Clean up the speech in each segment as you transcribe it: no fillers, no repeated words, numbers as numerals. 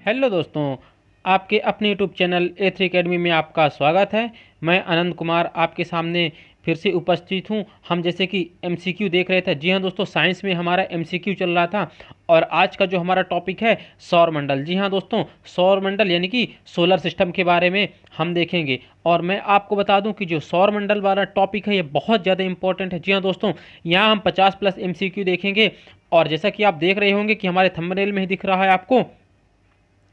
Hello दोस्तों, आपके अपने यूट्यूब चैनल A3 अकेडमी में आपका स्वागत है। मैं आनंद कुमार आपके सामने फिर से उपस्थित हूं। हम जैसे कि MCQ देख रहे थे। जी हाँ दोस्तों, साइंस में हमारा MCQ चल रहा था और आज का जो हमारा टॉपिक है सौरमंडल। जी हाँ दोस्तों, सौरमंडल यानी कि सोलर सिस्टम के बारे में हम देखेंगे। और मैं आपको बता दूं कि जो सौरमंडल वाला टॉपिक है ये बहुत ज़्यादा इंपॉर्टेंट है। जी हाँ दोस्तों, यहाँ हम 50+ MCQ देखेंगे। और जैसा कि आप देख रहे होंगे कि हमारे थंबनेल में ही दिख रहा है आपको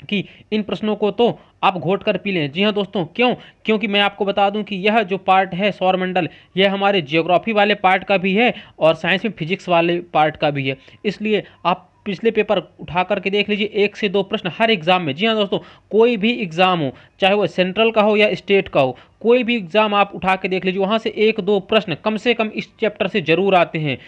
कि इन प्रश्नों को तो आप घोट कर पी लें। जी हाँ दोस्तों, क्यों? क्योंकि मैं आपको बता दूं कि यह जो पार्ट है सौरमंडल, यह हमारे जियोग्राफी वाले पार्ट का भी है और साइंस में फिजिक्स वाले पार्ट का भी है। इसलिए आप पिछले पेपर उठा करके देख लीजिए, 1 से 2 प्रश्न हर एग्जाम में। जी हाँ दोस्तों, कोई भी एग्जाम हो, चाहे वो सेंट्रल का हो या स्टेट का हो, कोई भी एग्जाम आप उठा के देख लीजिए, वहाँ से 1-2 प्रश्न कम से कम इस चैप्टर से जरूर आते हैं।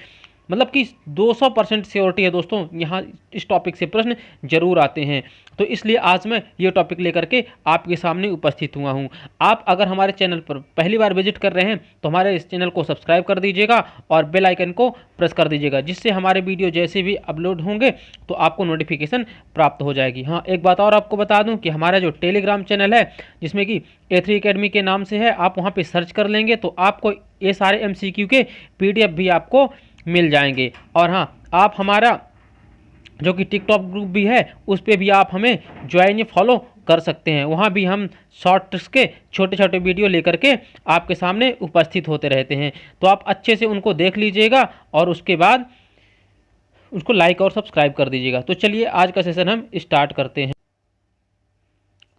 मतलब कि 200% श्योरिटी है दोस्तों, यहाँ इस टॉपिक से प्रश्न जरूर आते हैं। तो इसलिए आज मैं ये टॉपिक लेकर के आपके सामने उपस्थित हुआ हूँ। आप अगर हमारे चैनल पर पहली बार विजिट कर रहे हैं तो हमारे इस चैनल को सब्सक्राइब कर दीजिएगा और बेल आइकन को प्रेस कर दीजिएगा, जिससे हमारे वीडियो जैसे भी अपलोड होंगे तो आपको नोटिफिकेशन प्राप्त हो जाएगी। हाँ, एक बात और आपको बता दूं कि हमारा जो टेलीग्राम चैनल है, जिसमें कि A3 अकेडमी के नाम से है, आप वहाँ पर सर्च कर लेंगे तो आपको ये सारे MCQ के PDF भी आपको मिल जाएंगे। और हाँ, आप हमारा जो कि टिकटॉक ग्रुप भी है उस पर भी आप हमें ज्वाइन या फॉलो कर सकते हैं। वहाँ भी हम शॉर्ट्स के छोटे छोटे वीडियो लेकर के आपके सामने उपस्थित होते रहते हैं। तो आप अच्छे से उनको देख लीजिएगा और उसके बाद उसको लाइक और सब्सक्राइब कर दीजिएगा। तो चलिए आज का सेशन हम स्टार्ट करते हैं।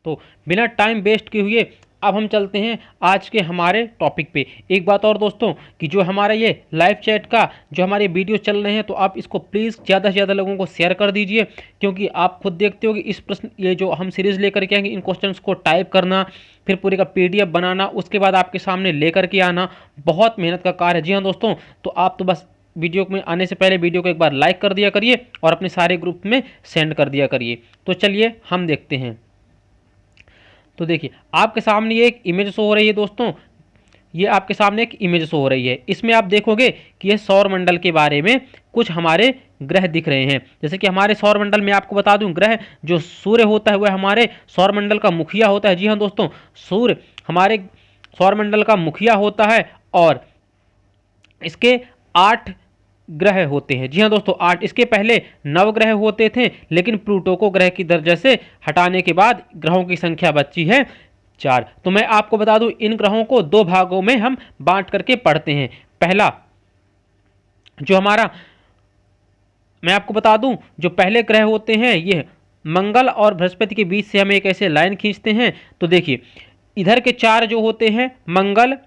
तो बिना टाइम वेस्ट किए हुए अब हम चलते हैं आज के हमारे टॉपिक पे। एक बात और दोस्तों कि जो हमारा ये लाइव चैट का जो हमारे वीडियो चल रहे हैं, तो आप इसको प्लीज़ ज़्यादा से ज़्यादा लोगों को शेयर कर दीजिए, क्योंकि आप खुद देखते हो कि इस प्रश्न ये जो हम सीरीज़ लेकर के आएंगे, इन क्वेश्चंस को टाइप करना, फिर पूरे का PDF बनाना, उसके बाद आपके सामने लेकर के आना बहुत मेहनत का कार्य है। जी हाँ दोस्तों, तो आप तो बस वीडियो में आने से पहले वीडियो को एक बार लाइक कर दिया करिए और अपने सारे ग्रुप में सेंड कर दिया करिए। तो चलिए हम देखते हैं। तो देखिए आपके सामने ये एक इमेज शो हो रही है दोस्तों, ये आपके सामने एक इमेज शो हो रही है। इसमें आप देखोगे कि ये सौरमंडल के बारे में कुछ हमारे ग्रह दिख रहे हैं। जैसे कि हमारे सौरमंडल में आपको बता दूं, ग्रह जो सूर्य होता है वह हमारे सौरमंडल का मुखिया होता है। जी हाँ दोस्तों, सूर्य हमारे सौरमंडल का मुखिया होता है और इसके 8 ग्रह होते हैं। जी हाँ दोस्तों, 8। इसके पहले 9 ग्रह होते थे, लेकिन प्लूटो को ग्रह की दर्जे से हटाने के बाद ग्रहों की संख्या बची है 4। तो मैं आपको बता दूं, इन ग्रहों को 2 भागों में हम बांट करके पढ़ते हैं। पहला जो हमारा, मैं आपको बता दूं, जो पहले ग्रह होते हैं ये मंगल और बृहस्पति के बीच से हम एक ऐसे लाइन खींचते हैं। तो देखिए इधर के 4 जो होते हैं, मंगल,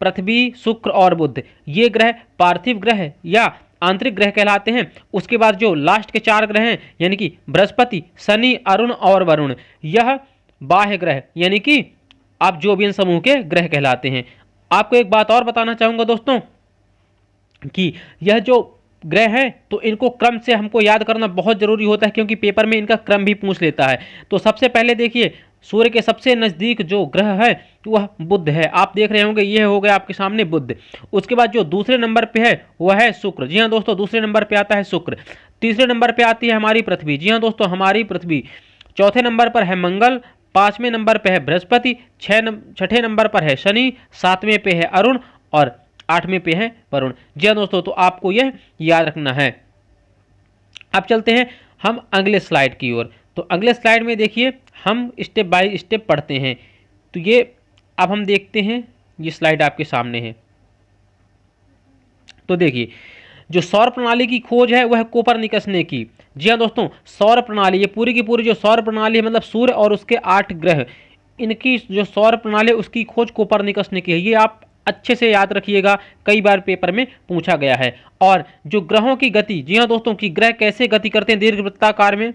पृथ्वी, शुक्र और बुध, ये ग्रह पार्थिव ग्रह या आंतरिक ग्रह कहलाते हैं। उसके बाद जो लास्ट के 4 ग्रह हैं, यानी कि बृहस्पति, शनि, अरुण और वरुण, यह बाह्य ग्रह यानी कि आप जोबियन समूह के ग्रह कहलाते हैं। आपको एक बात और बताना चाहूंगा दोस्तों कि यह जो ग्रह हैं तो इनको क्रम से हमको याद करना बहुत जरूरी होता है, क्योंकि पेपर में इनका क्रम भी पूछ लेता है। तो सबसे पहले देखिए, सूर्य के सबसे नजदीक जो ग्रह है वह बुध है। आप देख रहे होंगे ये हो गया आपके सामने बुध। उसके बाद जो दूसरे नंबर पे है वह है शुक्र। जी हाँ दोस्तों, दूसरे नंबर पे आता है शुक्र। तीसरे नंबर पे आती है हमारी पृथ्वी। जी हाँ दोस्तों, हमारी पृथ्वी। चौथे नंबर पर है मंगल। 5वें नंबर पे है बृहस्पति। 6ठे नंबर पर है शनि। 7वें पे है अरुण और 8वें पे है वरुण। जी हाँ दोस्तों, तो आपको यह याद रखना है। अब चलते हैं हम अगले स्लाइड की ओर। तो अगले स्लाइड में देखिए हम स्टेप बाय स्टेप पढ़ते हैं। तो ये अब हम देखते हैं, ये स्लाइड आपके सामने है। तो देखिए जो सौर प्रणाली की खोज है वह कोपरनिकस ने की। जी हाँ दोस्तों, सौर प्रणाली, ये पूरी की पूरी जो सौर प्रणाली है, मतलब सूर्य और उसके 8 ग्रह, इनकी जो सौर प्रणाली है उसकी खोज कोपरनिकस ने की है। ये आप अच्छे से याद रखिएगा, कई बार पेपर में पूछा गया है। और जो ग्रहों की गति, जी हाँ दोस्तों, कि ग्रह कैसे गति करते हैं, दीर्घवृत्ताकार में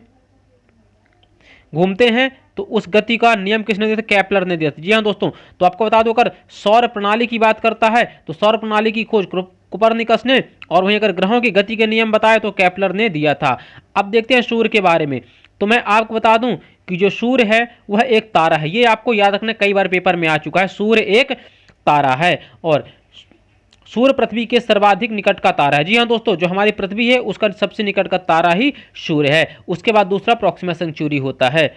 घूमते हैं, तो उस गति का नियम किसने दिया था? केपलर ने दिया था। जी हाँ दोस्तों, तो आपको बता दो, अगर सौर प्रणाली की बात करता है तो सौर प्रणाली की खोज कोपरनिकस ने, और वहीं अगर ग्रहों की गति के नियम बताए तो केपलर ने दिया था। अब देखते हैं सूर्य के बारे में। तो मैं आपको बता दूं कि जो सूर्य है वह एक तारा है। ये आपको याद रखना, कई बार पेपर में आ चुका है। सूर्य एक तारा है और सूर्य पृथ्वी के सर्वाधिक निकट का तारा है। जी हाँ दोस्तों, जो हमारी पृथ्वी है उसका सबसे निकट का तारा ही सूर्य है। उसके बाद दूसरा प्रॉक्सिमा सेंचुरी होता है,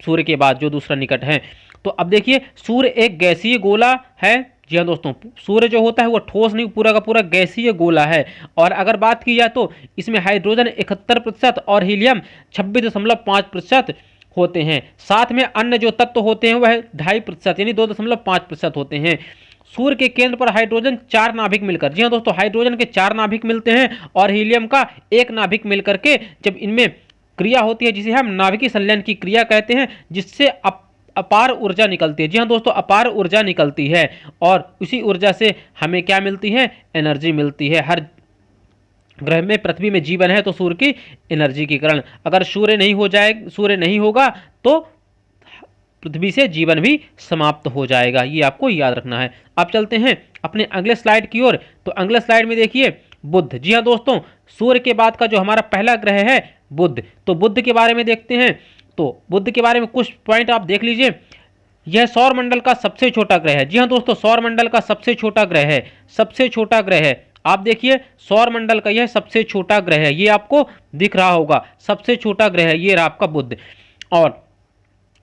सूर्य के बाद जो दूसरा निकट है। तो अब देखिए, सूर्य एक गैसीय गोला है। जी हाँ दोस्तों, सूर्य जो होता है वो ठोस नहीं, पूरा का पूरा गैसीय गोला है। और अगर बात की जाए तो इसमें हाइड्रोजन 71% और हीलियम 26.5% होते हैं। साथ में अन्य जो तत्व होते हैं वह 2.5% यानी 2.5% होते हैं। सूर्य के केंद्र पर हाइड्रोजन 4 नाभिक मिलकर, जी हाँ दोस्तों, हाइड्रोजन के 4 नाभिक मिलते हैं और हीलियम का 1 नाभिक मिलकर के जब इनमें क्रिया होती है जिसे हम नाभिकीय संलयन की क्रिया कहते हैं, जिससे अपार ऊर्जा निकलती है। जी हाँ दोस्तों, अपार ऊर्जा निकलती है और उसी ऊर्जा से हमें क्या मिलती है, एनर्जी मिलती है। हर ग्रह में, पृथ्वी में जीवन है तो सूर्य की एनर्जी के कारण। अगर सूर्य नहीं होगा तो पृथ्वी से जीवन भी समाप्त हो जाएगा, ये आपको याद रखना है। अब चलते हैं अपने अगले स्लाइड की ओर। तो अगले स्लाइड में देखिए बुध। जी हाँ दोस्तों, सूर्य के बाद का जो हमारा पहला ग्रह है बुध। तो बुध के बारे में देखते हैं। तो बुध के बारे में कुछ पॉइंट आप देख लीजिए। यह सौर मंडल का सबसे छोटा ग्रह है। जी हाँ दोस्तों, सौर मंडल का सबसे छोटा ग्रह है, सबसे छोटा ग्रह है। आप देखिए, सौर मंडल का यह सबसे छोटा ग्रह है, ये आपको दिख रहा होगा, सबसे छोटा ग्रह है ये रहा आपका बुध। और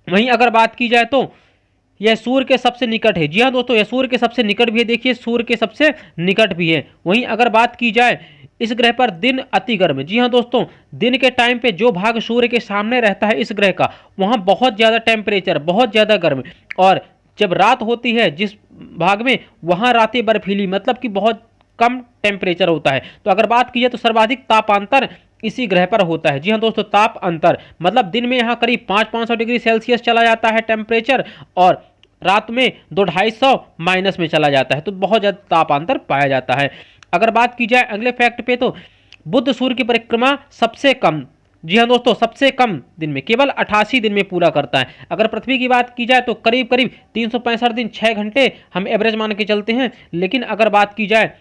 वहीं अगर बात की जाए तो यह सूर्य के सबसे निकट है। जी हाँ दोस्तों, यह सूर्य के सबसे निकट भी है, देखिए सूर्य के सबसे निकट भी है। वहीं अगर बात की जाए इस ग्रह पर दिन अति गर्म। जी हाँ दोस्तों, दिन के टाइम पे जो भाग सूर्य के सामने रहता है इस ग्रह का, वहाँ बहुत ज़्यादा टेम्परेचर, बहुत ज़्यादा गर्म। और जब रात होती है जिस भाग में, वहाँ रातें बर्फीली, मतलब कि बहुत कम टेम्परेचर होता है। तो अगर बात की जाए तो सर्वाधिक तापांतर इसी ग्रह पर होता है। जी हाँ दोस्तों, ताप अंतर मतलब दिन में यहाँ करीब 500 डिग्री सेल्सियस चला जाता है टेम्परेचर, और रात में 200-250 माइनस में चला जाता है। तो बहुत ज़्यादा तापांतर पाया जाता है। अगर बात की जाए अगले फैक्ट पे तो बुध सूर्य की परिक्रमा सबसे कम, जी हाँ दोस्तों, सबसे कम दिन में, केवल 88 दिन में पूरा करता है। अगर पृथ्वी की बात की जाए तो करीब करीब 365 दिन 6 घंटे हम एवरेज मान के चलते हैं। लेकिन अगर बात की जाए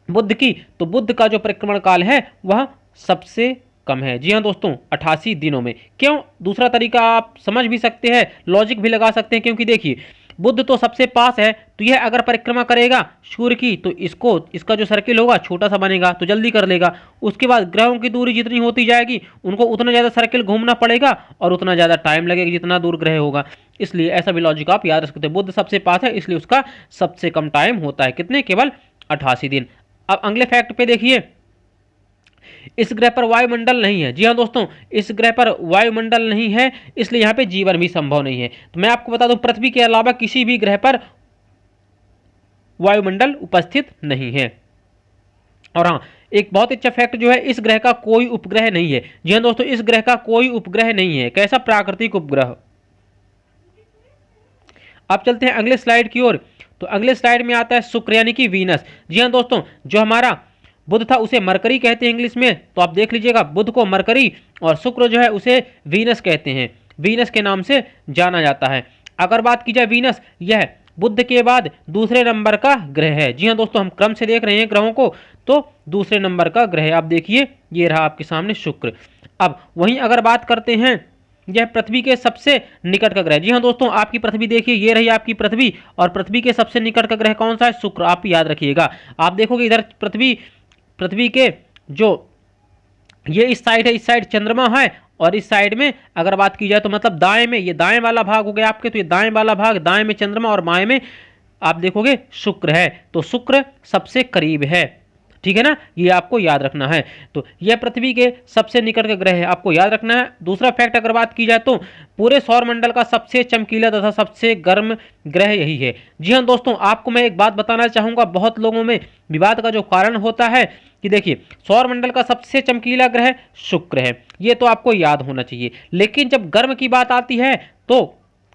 बुध की, तो बुध का जो परिक्रमण काल है वह सबसे कम है। जी हाँ दोस्तों, 88 दिनों में। क्यों? दूसरा तरीका आप समझ भी सकते हैं, लॉजिक भी लगा सकते हैं, क्योंकि देखिए बुध तो सबसे पास है, तो यह अगर परिक्रमा करेगा सूर्य की तो इसका जो सर्किल होगा छोटा सा बनेगा, तो जल्दी कर लेगा। उसके बाद ग्रहों की दूरी जितनी होती जाएगी उनको उतना ज़्यादा सर्किल घूमना पड़ेगा और उतना ज़्यादा टाइम लगेगा जितना दूर ग्रह होगा। इसलिए ऐसा भी लॉजिक आप याद रख सकते हैं। बुध सबसे पास है इसलिए उसका सबसे कम टाइम होता है। कितने? केवल 88 दिन। अब अगले फैक्ट पे देखिए, इस ग्रह पर वायुमंडल नहीं है। जी हाँ दोस्तों, इस ग्रह पर वायुमंडल नहीं है, इसलिए यहाँ पे जीवन भी संभव नहीं है। तो मैं आपको बता दूं, पृथ्वी के अलावा किसी भी ग्रह पर वायुमंडल उपस्थित नहीं है। और हाँ, एक बहुत अच्छा फैक्ट जो है, इस ग्रह का कोई उपग्रह नहीं है। जी हाँ दोस्तों, इस ग्रह का कोई उपग्रह नहीं है। कैसा? प्राकृतिक उपग्रह। अब चलते हैं अगले स्लाइड की ओर। तो अगले स्लाइड में आता है शुक्र यानी कि वीनस। जी हाँ दोस्तों, जो हमारा बुध था उसे मरकरी कहते हैं इंग्लिश में, तो आप देख लीजिएगा, बुध को मरकरी और शुक्र जो है उसे वीनस कहते हैं, वीनस के नाम से जाना जाता है। अगर बात की जाए वीनस, यह बुध के बाद दूसरे नंबर का ग्रह है। जी हाँ दोस्तों, हम क्रम से देख रहे हैं ग्रहों को, तो दूसरे नंबर का ग्रह है। आप देखिए, ये रहा आपके सामने शुक्र। अब वहीं अगर बात करते हैं, यह पृथ्वी के सबसे निकट का ग्रह। जी हाँ दोस्तों, आपकी पृथ्वी देखिए, ये रही आपकी पृथ्वी, और पृथ्वी के सबसे निकट का ग्रह कौन सा है? शुक्र। आप याद रखिएगा। आप देखोगे इधर पृथ्वी के जो ये इस साइड है, इस साइड चंद्रमा है, और इस साइड में अगर बात की जाए तो मतलब दाएं में, ये दाएं वाला भाग हो गया आपके, तो ये दाएं वाला भाग, दाएं में चंद्रमा और बाएं में आप देखोगे शुक्र है। तो शुक्र सबसे करीब है, ठीक है ना, ये आपको याद रखना है। तो यह पृथ्वी के सबसे निकट का ग्रह है, आपको याद रखना है। दूसरा फैक्ट अगर बात की जाए तो पूरे सौर मंडल का सबसे चमकीला तथा सबसे गर्म ग्रह यही है। जी हाँ दोस्तों, आपको मैं एक बात बताना चाहूँगा, बहुत लोगों में विवाद का जो कारण होता है कि देखिए, सौर मंडल का सबसे चमकीला ग्रह शुक्र है, ये तो आपको याद होना चाहिए। लेकिन जब गर्म की बात आती है तो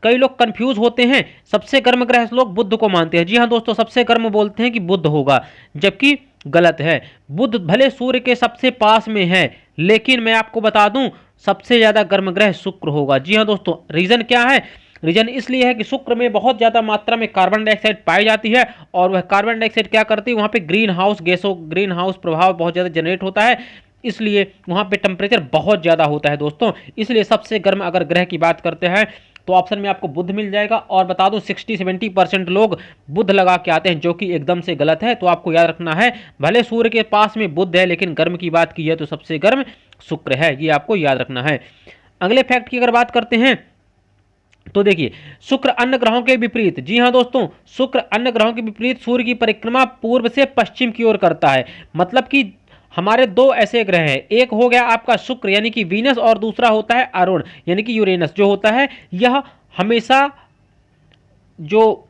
कई लोग कंफ्यूज होते हैं, सबसे गर्म ग्रह लोग बुध को मानते हैं। जी हाँ दोस्तों, सबसे गर्म बोलते हैं कि बुध होगा, जबकि गलत है। बुध भले सूर्य के सबसे पास में है, लेकिन मैं आपको बता दूं सबसे ज्यादा गर्म ग्रह शुक्र होगा। जी हाँ दोस्तों, रीजन क्या है? रीजन इसलिए है कि शुक्र में बहुत ज्यादा मात्रा में कार्बन डाइऑक्साइड पाई जाती है, और वह कार्बन डाइऑक्साइड क्या करती है, वहां पे ग्रीन हाउस प्रभाव बहुत ज्यादा जनरेट होता है, इसलिए वहां पे टेम्परेचर बहुत ज्यादा होता है दोस्तों। इसलिए सबसे गर्म अगर ग्रह की बात करते हैं तो ऑप्शन में आपको बुध मिल जाएगा। और बता दूं 60-70% लोग बुध लगा के आते हैं, जो कि एकदम से गलत है। तो आपको याद रखना है, भले सूर्य के पास में बुध है लेकिन गर्म की बात की है तो सबसे गर्म शुक्र है, ये आपको याद रखना है। अगले फैक्ट की अगर बात करते हैं तो देखिए, शुक्र अन्य ग्रहों के विपरीत, जी हां दोस्तों, शुक्र अन्य ग्रहों के विपरीत सूर्य की परिक्रमा पूर्व से पश्चिम की ओर करता है। मतलब कि हमारे दो ऐसे ग्रह हैं, एक हो गया आपका शुक्र यानी कि वीनस, और दूसरा होता है अरुण यानी कि यूरेनस जो होता है, यह हमेशा जो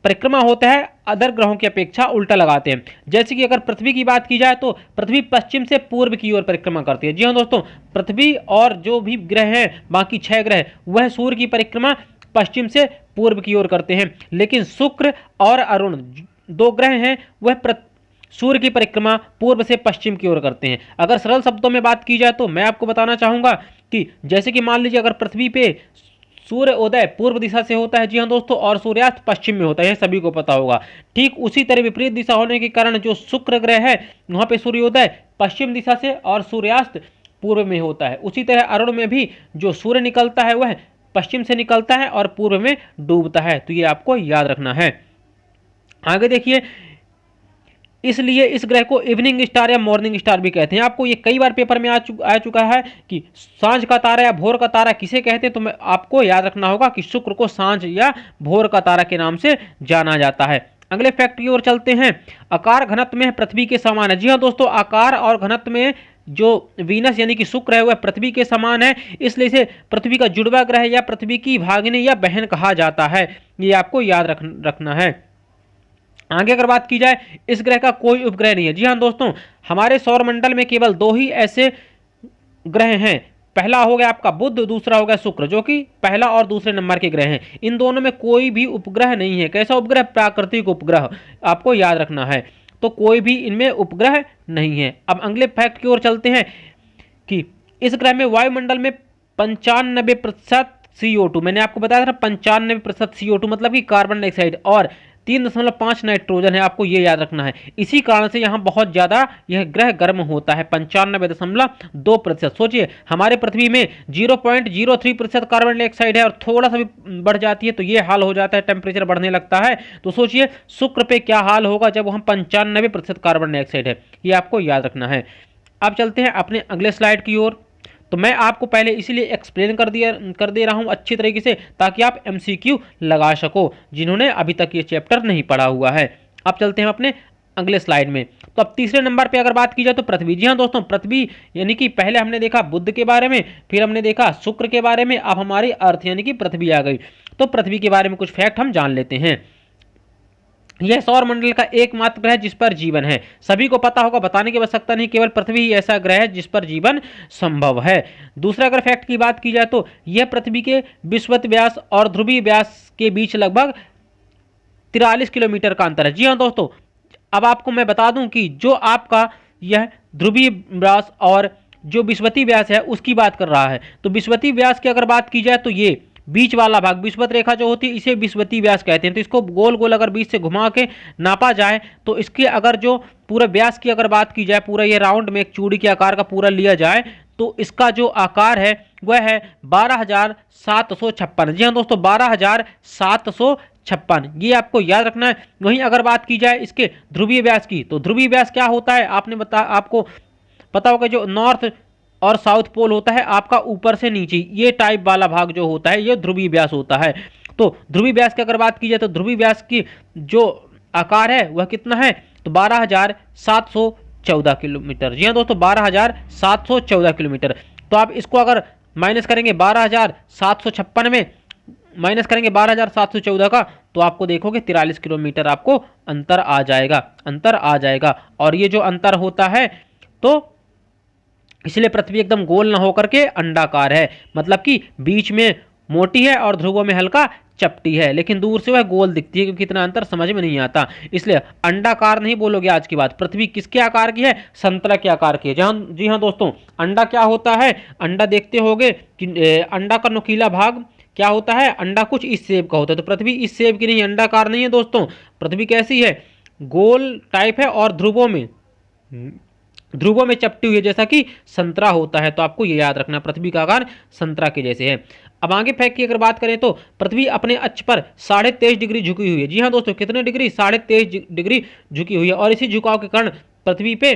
परिक्रमा होता है अदर ग्रहों की अपेक्षा उल्टा लगाते हैं। जैसे कि अगर पृथ्वी की बात की जाए तो पृथ्वी पश्चिम से पूर्व की ओर परिक्रमा करती है। जी हाँ दोस्तों, पृथ्वी और जो भी ग्रह हैं, बाकी 6 ग्रह, वह सूर्य की परिक्रमा पश्चिम से पूर्व की ओर करते हैं। लेकिन शुक्र और अरुण 2 ग्रह हैं, वह सूर्य की परिक्रमा पूर्व से पश्चिम की ओर करते हैं। अगर सरल शब्दों में बात की जाए तो मैं आपको बताना चाहूंगा कि जैसे कि मान लीजिए अगर पृथ्वी पे सूर्य उदय पूर्व दिशा से होता है, जी हाँ दोस्तों, और सूर्यास्त पश्चिम में होता है, यह सभी को पता होगा। ठीक उसी तरह विपरीत दिशा होने के कारण जो शुक्र ग्रह है वहां पे सूर्योदय पश्चिम दिशा से और सूर्यास्त पूर्व में होता है। उसी तरह अरुण में भी जो सूर्य निकलता है वह पश्चिम से निकलता है और पूर्व में डूबता है। तो ये आपको याद रखना है। आगे देखिए, इसलिए इस ग्रह को इवनिंग स्टार या मॉर्निंग स्टार भी कहते हैं। आपको ये कई बार पेपर में आ चुका है कि सांझ का तारा या भोर का तारा किसे कहते हैं, तो मैं आपको याद रखना होगा कि शुक्र को सांझ या भोर का तारा के नाम से जाना जाता है। अगले फैक्ट की ओर चलते हैं। आकार घनत्व में पृथ्वी के समान है। जी हाँ दोस्तों, आकार और घनत्व में जो वीनस यानी कि शुक्र है वह पृथ्वी के समान है, इसलिए इसे पृथ्वी का जुड़वा ग्रह या पृथ्वी की भागिनी या बहन कहा जाता है। ये आपको याद रखना है। आगे अगर बात की जाए, इस ग्रह का कोई उपग्रह नहीं है। जी हाँ दोस्तों, हमारे सौर मंडल में केवल 2 ही ऐसे ग्रह हैं। पहला हो गया आपका बुध, दूसरा हो गया शुक्र, जो कि पहला और दूसरे नंबर के ग्रह हैं। इन दोनों में कोई भी उपग्रह नहीं है। कैसा उपग्रह? प्राकृतिक उपग्रह, आपको याद रखना है। तो कोई भी इनमें उपग्रह नहीं है। अब अगले फैक्ट की ओर चलते हैं कि इस ग्रह में वायुमंडल में 95% CO2, मैंने आपको बताया था 95% CO2 मतलब कि कार्बन डाइऑक्साइड, और 3.5 नाइट्रोजन है। आपको ये याद रखना है। इसी कारण से यहाँ बहुत ज़्यादा यह ग्रह गर्म होता है, 95.2%। सोचिए, हमारे पृथ्वी में 0.03% कार्बन डाइऑक्साइड है और थोड़ा सा भी बढ़ जाती है तो ये हाल हो जाता है, टेम्परेचर बढ़ने लगता है। तो सोचिए शुक्र पे क्या हाल होगा जब वहाँ 95% कार्बन डाइऑक्साइड है। ये आपको याद रखना है। अब चलते हैं अपने अगले स्लाइड की ओर। तो मैं आपको पहले इसीलिए एक्सप्लेन कर दे रहा हूं अच्छी तरीके से, ताकि आप MCQ लगा सको जिन्होंने अभी तक ये चैप्टर नहीं पढ़ा हुआ है। अब चलते हैं अपने अगले स्लाइड में। तो अब तीसरे नंबर पे अगर बात की जाए तो पृथ्वी। जी हाँ दोस्तों, पृथ्वी यानी कि पहले हमने देखा बुध के बारे में, फिर हमने देखा शुक्र के बारे में, अब हमारी अर्थ यानी कि पृथ्वी आ गई। तो पृथ्वी के बारे में कुछ फैक्ट हम जान लेते हैं। यह सौर मंडल का एकमात्र ग्रह जिस पर जीवन है। सभी को पता होगा, बताने की आवश्यकता नहीं, केवल पृथ्वी ही ऐसा ग्रह है जिस पर जीवन संभव है। दूसरा अगर फैक्ट की बात की जाए तो यह पृथ्वी के विषुवत व्यास और ध्रुवीय व्यास के बीच लगभग 43 किलोमीटर का अंतर है। जी हाँ दोस्तों, अब आपको मैं बता दूं कि जो आपका यह ध्रुवीय व्यास और जो विषुवतीय व्यास है उसकी बात कर रहा है। तो विषुवतीय व्यास की अगर बात की जाए तो ये बीच वाला भाग, विषुवत रेखा जो होती है, इसे विषुवतीय व्यास कहते हैं। तो इसको गोल गोल अगर बीच से घुमा के नापा जाए तो इसके अगर जो पूरे व्यास की अगर बात की जाए, पूरा ये राउंड में एक चूड़ी के आकार का पूरा लिया जाए तो इसका जो आकार है वह है 12,756। जी हाँ दोस्तों, 12,756, ये आपको याद रखना है। वहीं अगर बात की जाए इसके ध्रुवीय व्यास की, तो ध्रुवीय व्यास क्या होता है आपको पता होगा, जो नॉर्थ और साउथ पोल होता है आपका ऊपर से नीचे, ये टाइप वाला भाग जो होता है ये ध्रुवीय व्यास होता है। तो ध्रुवीय व्यास की अगर बात की जाए तो ध्रुवीय व्यास की जो आकार है वह कितना है, तो 12,714 किलोमीटर। जी हाँ दोस्तों, 12,714 किलोमीटर। तो आप इसको अगर माइनस करेंगे 12,756 में माइनस करेंगे 12,714 का, तो आपको देखोगे 43 किलोमीटर आपको अंतर आ जाएगा। और ये जो अंतर होता है तो इसलिए पृथ्वी एकदम गोल ना होकर के अंडाकार है, मतलब कि बीच में मोटी है और ध्रुवों में हल्का चपटी है, लेकिन दूर से वह गोल दिखती है, क्योंकि इतना अंतर समझ में नहीं आता, इसलिए अंडाकार नहीं बोलोगे आज की बात। पृथ्वी किसके आकार की है? संतरा के आकार की है। जी हाँ दोस्तों, अंडा क्या होता है? अंडा देखते होगे कि अंडा का नुकीला भाग क्या होता है? अंडा कुछ इस शेप का होता है। तो पृथ्वी इस शेप की नहीं, अंडाकार नहीं है दोस्तों। पृथ्वी कैसी है? गोल टाइप है और ध्रुवों में चपटी हुई है, जैसा कि संतरा होता है। तो आपको ये याद रखना, पृथ्वी का आकार संतरा के जैसे है। अब आगे फैक्ट की अगर बात करें तो पृथ्वी अपने अक्ष पर 23.5 डिग्री झुकी हुई है। जी हाँ दोस्तों, कितने डिग्री? 23.5 डिग्री झुकी हुई है। और इसी झुकाव के कारण पृथ्वी पे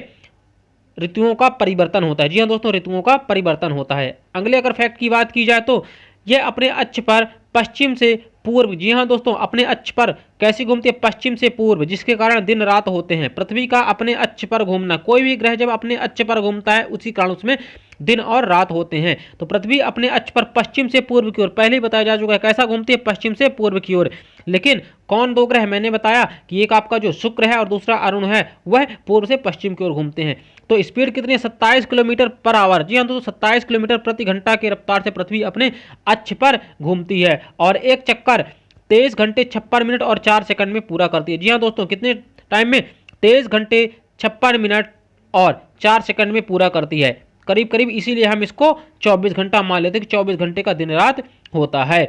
ऋतुओं का परिवर्तन होता है। जी हाँ दोस्तों, ऋतुओं का परिवर्तन होता है। अगले अगर फैक्ट की बात की जाए तो यह अपने अक्ष पर पश्चिम से पूर्व, जी हाँ दोस्तों, अपने अक्ष पर कैसे घूमती है? पश्चिम से पूर्व, जिसके कारण दिन रात होते हैं। पृथ्वी का अपने अक्ष पर घूमना, कोई भी ग्रह जब अपने अक्ष पर घूमता है उसी कारण उसमें दिन और रात होते हैं। तो पृथ्वी अपने अक्ष पर पश्चिम से पूर्व की ओर, पहले ही बताया जा चुका है कैसा घूमती है? पश्चिम से पूर्व की ओर। लेकिन कौन दो ग्रह? मैंने बताया कि एक आपका जो शुक्र है और दूसरा अरुण है, वह पूर्व से पश्चिम की ओर घूमते हैं। तो स्पीड कितनी है? 27 किलोमीटर पर आवर। जी हाँ दोस्तों, 27 किलोमीटर प्रति घंटा की रफ्तार से पृथ्वी अपने अक्ष पर घूमती है और एक चक्कर 23 घंटे 56 मिनट और 4 सेकंड में पूरा करती है। जी हाँ दोस्तों, कितने टाइम में? 23 घंटे 56 मिनट और 4 सेकंड में पूरा करती है, करीब करीब। इसीलिए हम इसको 24 घंटा मान लेते हैं कि 24 घंटे का दिन रात होता है।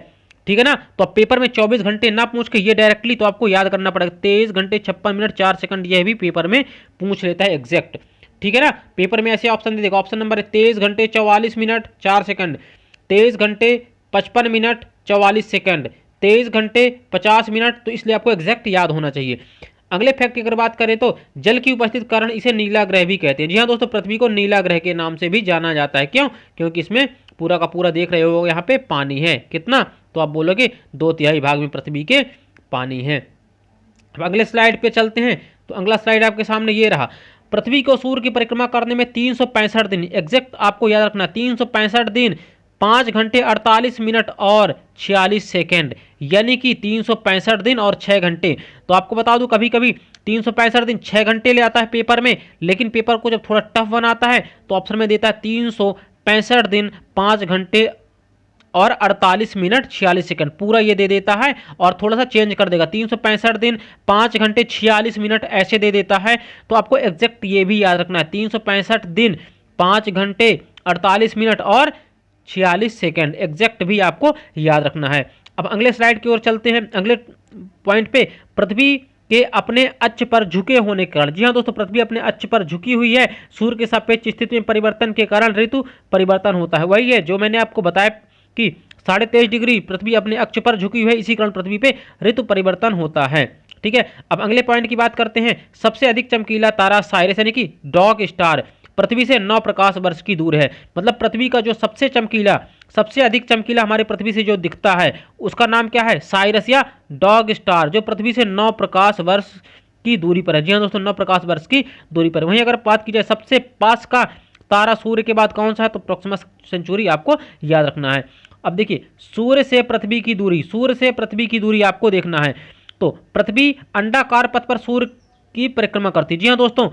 ठीक है ना? तो अब पेपर में 24 घंटे ना पूछ के ये डायरेक्टली तो आपको याद करना पड़ेगा 23 घंटे 56 मिनट 4 सेकंड, यह भी पेपर में पूछ लेता है एग्जैक्ट। ठीक है ना? पेपर में ऐसे ऑप्शन दे देगा। ऑप्शन नंबर है 23 घंटे 44 मिनट 4 सेकंड, 23 घंटे 55 मिनट 44 सेकंड, 23 घंटे 50 मिनट। तो इसलिए आपको एग्जैक्ट याद होना चाहिए। अगले फैक्ट की अगर बात करें तो जल की उपस्थिति कारण इसे नीला ग्रह भी कहते हैं। जी हाँ दोस्तों, पृथ्वी को नीला ग्रह के नाम से भी जाना जाता है। क्यों? क्योंकि इसमें पूरा का पूरा देख रहे हो यहाँ पे पानी है। कितना? तो आप बोलोगे 2/3 भाग में पृथ्वी के पानी है। अब अगले स्लाइड पे चलते हैं। तो अगला स्लाइड आपके सामने ये रहा। पृथ्वी को सूर्य की परिक्रमा करने में 365 दिन, एग्जैक्ट आपको याद रखना, 365 दिन 5 घंटे 48 मिनट और 46 सेकेंड, यानी कि 365 दिन और 6 घंटे। तो आपको बता दूं कभी कभी 365 दिन 6 घंटे ले आता है पेपर में, लेकिन पेपर को जब थोड़ा टफ बनाता है तो ऑप्शन में देता है 365 दिन 5 घंटे और 48 मिनट 46 सेकंड, पूरा ये दे देता है और थोड़ा सा चेंज कर देगा, 365 दिन 5 घंटे 46 मिनट ऐसे दे देता है। तो आपको एग्जैक्ट ये भी याद रखना है, 365 दिन 5 घंटे 48 मिनट और 46 सेकंड, एग्जैक्ट भी आपको याद रखना है। अब अगले स्लाइड की ओर चलते हैं। अगले पॉइंट पे, पृथ्वी के अपने अक्ष पर झुके होने के कारण, जी हाँ दोस्तों, पृथ्वी अपने अक्ष पर झुकी हुई है, सूर्य के सापेक्ष स्थिति में परिवर्तन के कारण ऋतु परिवर्तन होता है। वही है जो मैंने आपको बताया कि 23.5 डिग्री पृथ्वी अपने अक्ष पर झुकी हुई है, इसी कारण पृथ्वी पे ऋतु परिवर्तन होता है। ठीक है, अब अगले पॉइंट की बात करते हैं। सबसे अधिक चमकीला तारा साइरस यानी कि डॉग स्टार पृथ्वी से 9 प्रकाश वर्ष की दूर है। मतलब पृथ्वी का जो सबसे अधिक चमकीला हमारे पृथ्वी से जो दिखता है उसका नाम क्या है? साइरस या डॉग स्टार, जो पृथ्वी से 9 प्रकाश वर्ष की दूरी पर है। जी हाँ दोस्तों, 9 प्रकाश वर्ष की दूरी पर। वहीं अगर बात की जाए सबसे पास का तारा सूर्य के बाद कौन सा है, तो प्रॉक्सिमा सेंचुरी आपको याद रखना है। अब देखिए, सूर्य से पृथ्वी की दूरी आपको देखना है। तो पृथ्वी अंडाकार पथ पर सूर्य की परिक्रमा करती है। जी हाँ दोस्तों,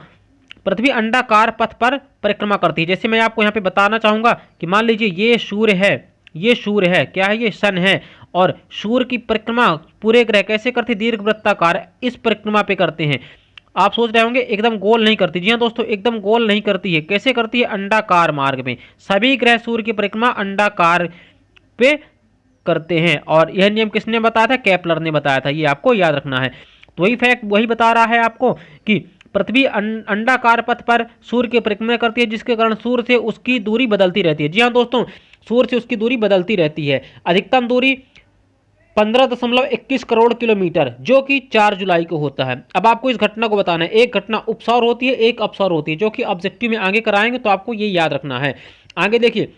पृथ्वी अंडाकार पथ पर परिक्रमा करती है। जैसे मैं आपको यहाँ पे बताना चाहूंगा कि मान लीजिए ये सूर्य है, क्या है? ये सन है, और सूर्य की परिक्रमा पूरे ग्रह कैसे करते? दीर्घवृत्ताकार इस परिक्रमा पे करते हैं। आप सोच रहे होंगे एकदम गोल नहीं करती। जी हाँ दोस्तों, एकदम गोल नहीं करती है। कैसे करती है? अंडाकार मार्ग में। सभी ग्रह सूर्य की परिक्रमा अंडाकार पे करते हैं, और यह नियम किसने बताया था? केपलर ने बताया था। ये आपको याद रखना है। तो वही फैक्ट वही बता रहा है आपको कि पृथ्वी अंडाकार पथ पर सूर्य की परिक्रमा करती है, जिसके कारण सूर्य से उसकी दूरी बदलती रहती है। जी हाँ दोस्तों, सूर्य से उसकी दूरी बदलती रहती है। अधिकतम दूरी 15.21 करोड़ किलोमीटर, जो कि 4 जुलाई को होता है। अब आपको इस घटना को बताना है। एक घटना उपसौर होती है, एक अपसौर होती है, जो कि ऑब्जेक्टिव में आगे कराएंगे, तो आपको ये याद रखना है। आगे देखिए,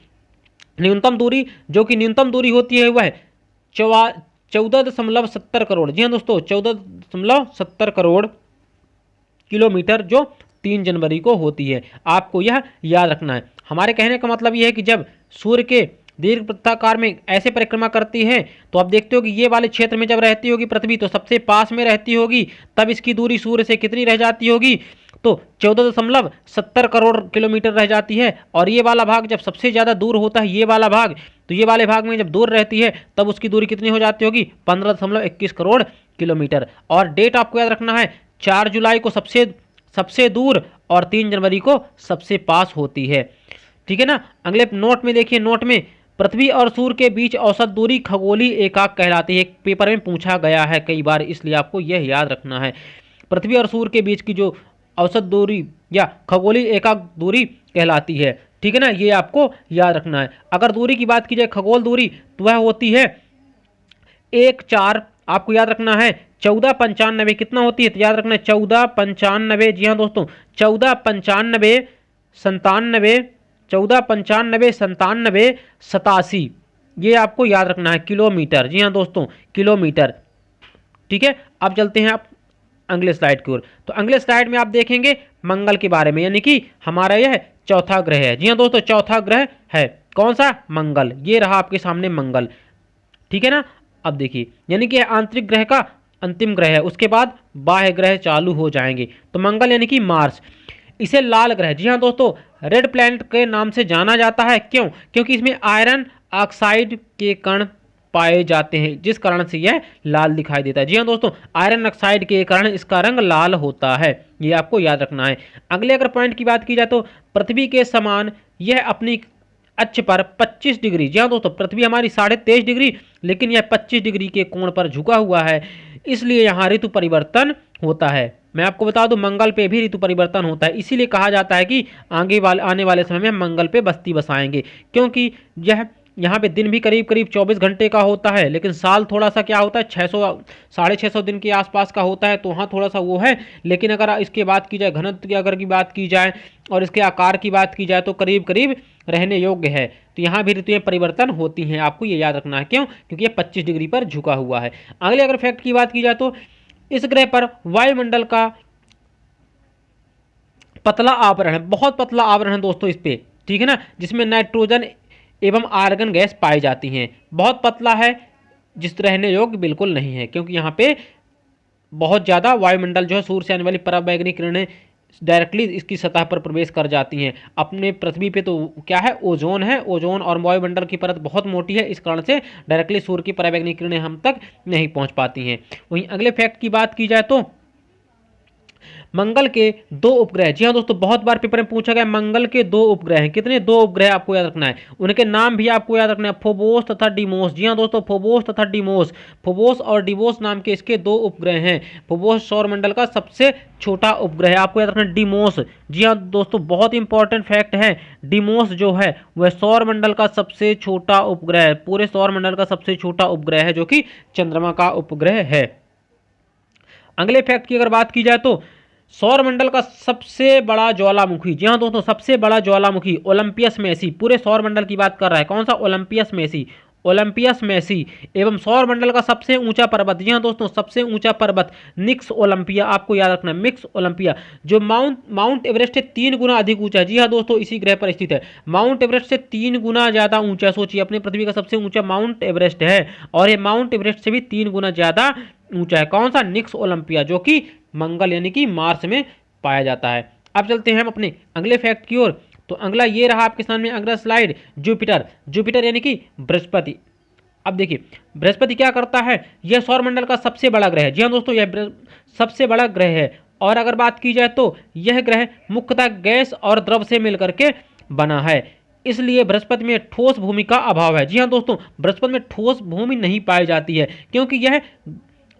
न्यूनतम दूरी, जो कि न्यूनतम दूरी होती है, वह है 14.70 करोड़। जी हाँ दोस्तों, 14.70 करोड़ किलोमीटर, जो 3 जनवरी को होती है। आपको यह याद रखना है। हमारे कहने का मतलब यह है कि जब सूर्य के दीर्घवृत्ताकार में ऐसे परिक्रमा करती है, तो आप देखते हो कि ये वाले क्षेत्र में जब रहती होगी पृथ्वी, तो सबसे पास में रहती होगी, तब इसकी दूरी सूर्य से कितनी रह जाती होगी? तो 14.70 करोड़ किलोमीटर रह जाती है। और ये वाला भाग जब सबसे ज़्यादा दूर होता है, ये वाला भाग, तो ये वाले भाग में जब दूर रहती है, तब उसकी दूरी कितनी हो जाती होगी? 15.21 करोड़ किलोमीटर। और डेट आपको याद रखना है, 4 जुलाई को सबसे दूर और 3 जनवरी को सबसे पास होती है। ठीक है ना? अगले नोट में देखिए, नोट में पृथ्वी और सूर्य के बीच औसत दूरी खगोलीय एकाक कहलाती है। पेपर में पूछा गया है कई बार, इसलिए आपको यह याद रखना है। पृथ्वी और सूर्य के बीच की जो औसत दूरी या खगोलीय एकाक दूरी कहलाती है। ठीक है ना, ये आपको याद रखना है। अगर दूरी की बात की जाए खगोल दूरी, तो वह होती है 1,4, आपको याद रखना है 1495 कितना होती है, तो याद रखना है 1495। जी हाँ दोस्तों, 1495 97, 1495 97 87, ये आपको याद रखना है किलोमीटर। जी हाँ दोस्तों, किलोमीटर। ठीक है, अब चलते हैं आप अगले स्लाइड की ओर। तो अगले स्लाइड में आप देखेंगे मंगल के बारे में, यानी कि हमारा यह चौथा ग्रह है। जी हाँ दोस्तों, चौथा ग्रह है कौन सा, मंगल। ये रहा आपके सामने मंगल, ठीक है ना। अब देखिए, यानी कि आंतरिक ग्रह का अंतिम ग्रह है, उसके बाद बाह्य ग्रह चालू हो जाएंगे। तो मंगल यानी कि मार्स, इसे लाल ग्रह, जी हाँ दोस्तों, रेड प्लैनेट के नाम से जाना जाता है। क्यों, क्योंकि इसमें आयरन ऑक्साइड के कण पाए जाते हैं, जिस कारण से यह लाल दिखाई देता है। जी हाँ दोस्तों, आयरन ऑक्साइड के कारण इसका रंग लाल होता है, ये आपको याद रखना है। अगले अगर पॉइंट की बात की जाए तो पृथ्वी के समान यह अपनी अक्ष पर 25 डिग्री, जी हाँ दोस्तों, पृथ्वी हमारी 23.5 डिग्री, लेकिन यह 25 डिग्री के कोण पर झुका हुआ है, इसलिए यहाँ ऋतु परिवर्तन होता है। मैं आपको बता दूं, मंगल पे भी ऋतु परिवर्तन होता है, इसीलिए कहा जाता है कि आने वाले समय में मंगल पे बस्ती बसाएंगे, क्योंकि यह यहाँ पे दिन भी करीब करीब 24 घंटे का होता है, लेकिन साल थोड़ा सा क्या होता है 600-650 दिन के आसपास का होता है, तो वहाँ थोड़ा सा वो है। लेकिन अगर इसके बात की जाए, घनत्व की अगर की बात की जाए और इसके आकार की बात की जाए, तो करीब करीब रहने योग्य है। तो यहाँ भी ऋतुएं परिवर्तन होती हैं, आपको ये याद रखना है। क्यों, क्योंकि ये 25 डिग्री पर झुका हुआ है। अगले अगर फैक्ट की बात की जाए तो इस ग्रह पर वायुमंडल का पतला आवरण है, बहुत पतला आवरण है दोस्तों इस पे, ठीक है ना, जिसमें नाइट्रोजन एवं आर्गन गैस पाई जाती हैं। बहुत पतला है, जिस रहने योग्य बिल्कुल नहीं है, क्योंकि यहाँ पे बहुत ज़्यादा वायुमंडल जो है, सूर्य से आने वाली पराबैंगनी किरणें डायरेक्टली इसकी सतह पर प्रवेश कर जाती हैं। अपने पृथ्वी पे तो क्या है, ओजोन है, ओजोन और वायुमंडल की परत बहुत मोटी है, इस कारण से डायरेक्टली सूर्य की पराबैंगनी किरणें हम तक नहीं पहुँच पाती हैं। वहीं अगले फैक्ट की बात की जाए तो मंगल के 2 उपग्रह, जी हाँ दोस्तों, बहुत बार पेपर में पूछा गया मंगल के 2 उपग्रह हैं। कितने, 2 उपग्रह आपको याद रखना है, उनके नाम भी आपको याद रखना है, फोबोस तथा डिमोस। जी हाँ दोस्तों, फोबोस तथा डिमोस, फोबोस और डिमोस नाम के इसके 2 उपग्रह हैं। फोबोस सौरमंडल का सबसे छोटा उपग्रह है, आपको याद रखना है डिमोस। जी हाँ दोस्तों, बहुत इंपॉर्टेंट फैक्ट है, डिमोस जो है वह सौरमंडल का सबसे छोटा उपग्रह है, पूरे सौरमंडल का सबसे छोटा उपग्रह है, जो कि चंद्रमा का उपग्रह है। अगले फैक्ट की अगर बात की जाए तो सौरमंडल का सबसे बड़ा ज्वालामुखी, जी हाँ दोस्तों, सबसे बड़ा ज्वालामुखी ओलंपियस मेसी, पूरे सौरमंडल की बात कर रहा है, कौन सा, ओलंपियस मेसी, ओलंपियस मेसी। एवं सौरमंडल का सबसे ऊंचा पर्वत, जी हाँ दोस्तों, सबसे ऊंचा पर्वत निक्स ओलंपिया, आपको याद रखना है मिक्स ओलंपिया, जो माउंट एवरेस्ट से 3 गुना अधिक ऊंचा है। जी हाँ दोस्तों, इसी ग्रह पर स्थित है, माउंट एवरेस्ट से 3 गुना ज्यादा ऊंचा। सोचिए, अपने पृथ्वी का सबसे ऊंचा माउंट एवरेस्ट है, और ये माउंट एवरेस्ट से भी 3 गुना ज्यादा ऊंचा है। कौन सा, निक्स ओलंपिया, जो कि मंगल यानी कि मार्स में पाया जाता है। अब चलते हैं हम अपने अगले फैक्ट की ओर। तो अगला ये रहा आपके सामने अगला स्लाइड, जुपिटर, जुपिटर यानी कि बृहस्पति। अब देखिए, बृहस्पति क्या करता है, यह सौरमंडल का सबसे बड़ा ग्रह है। जी हाँ दोस्तों, यह सबसे बड़ा ग्रह है, और अगर बात की जाए तो यह ग्रह मुख्यतः गैस और द्रव से मिलकर के बना है, इसलिए बृहस्पति में ठोस भूमि का अभाव है। जी हाँ दोस्तों, बृहस्पति में ठोस भूमि नहीं पाई जाती है, क्योंकि यह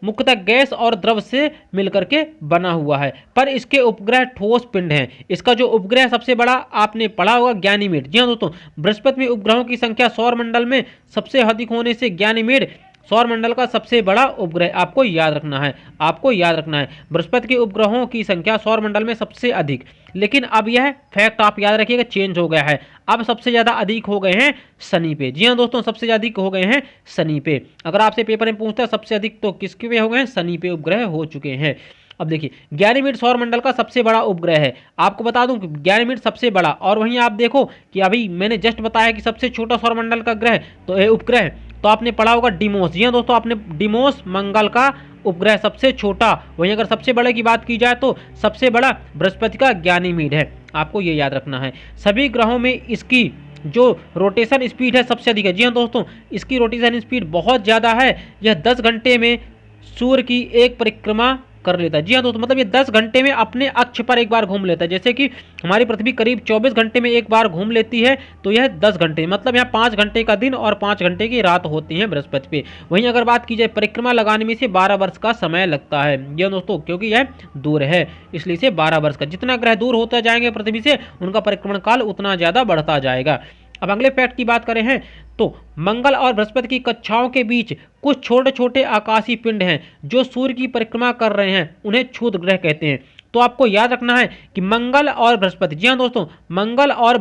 मुख्यतः गैस और द्रव से मिलकर के बना हुआ है, पर इसके उपग्रह ठोस पिंड हैं। इसका जो उपग्रह सबसे बड़ा आपने पढ़ा होगा गैनीमेड। जी हाँ दोस्तों, बृहस्पति में उपग्रहों की संख्या सौरमंडल में सबसे अधिक होने से गैनीमेड सौरमंडल का सबसे बड़ा उपग्रह, आपको याद रखना है, आपको याद रखना है, बृहस्पति के उपग्रहों की संख्या सौरमंडल में सबसे अधिक। लेकिन अब यह फैक्ट आप याद रखिएगा, चेंज हो गया है, अब सबसे ज़्यादा अधिक हो गए हैं शनि पे। जी हाँ दोस्तों, सबसे ज़्यादा अधिक हो गए हैं शनि पे। अगर आपसे पेपर में पूछता है सबसे अधिक, तो किसके पे हो गए हैं, शनि पे उपग्रह हो चुके हैं। अब देखिए, गैनीमेड सौरमंडल का सबसे बड़ा उपग्रह है, आपको बता दूं कि गैनीमेड सबसे बड़ा, और वहीं आप देखो कि अभी मैंने जस्ट बताया कि सबसे छोटा सौरमंडल का ग्रह तो ये उपग्रह, तो आपने पढ़ा होगा डिमोस। जी हाँ दोस्तों, आपने डिमोस मंगल का उपग्रह सबसे छोटा। वहीं अगर सबसे बड़े की बात की जाए तो सबसे बड़ा बृहस्पति का गैनीमेड है, आपको ये याद रखना है। सभी ग्रहों में इसकी जो रोटेशन स्पीड है सबसे अधिक है। जी हाँ दोस्तों, इसकी रोटेशन स्पीड बहुत ज़्यादा है, यह 10 घंटे में सूर्य की एक परिक्रमा कर लेता है। जी हाँ दोस्तों, मतलब ये 10 घंटे में अपने अक्ष पर एक बार घूम लेता है। जैसे कि हमारी पृथ्वी करीब 24 घंटे में एक बार घूम लेती है, तो यह 10 घंटे, मतलब यहाँ 5 घंटे का दिन और 5 घंटे की रात होती है बृहस्पति पे। वहीं अगर बात की जाए परिक्रमा लगाने में इसे 12 वर्ष का समय लगता है। जी हाँ दोस्तों, क्योंकि यह दूर है इसलिए इसे 12 वर्ष का, जितना ग्रह दूर होता जाएंगे पृथ्वी से उनका परिक्रमण काल उतना ज़्यादा बढ़ता जाएगा। अब अगले फैक्ट की बात करें हैं तो मंगल और बृहस्पति की कक्षाओं के बीच कुछ छोटे छोटे आकाशीय पिंड हैं जो सूर्य की परिक्रमा कर रहे हैं, उन्हें क्षुद्र ग्रह कहते हैं। तो आपको याद रखना है कि मंगल और बृहस्पति, जी हाँ दोस्तों, मंगल और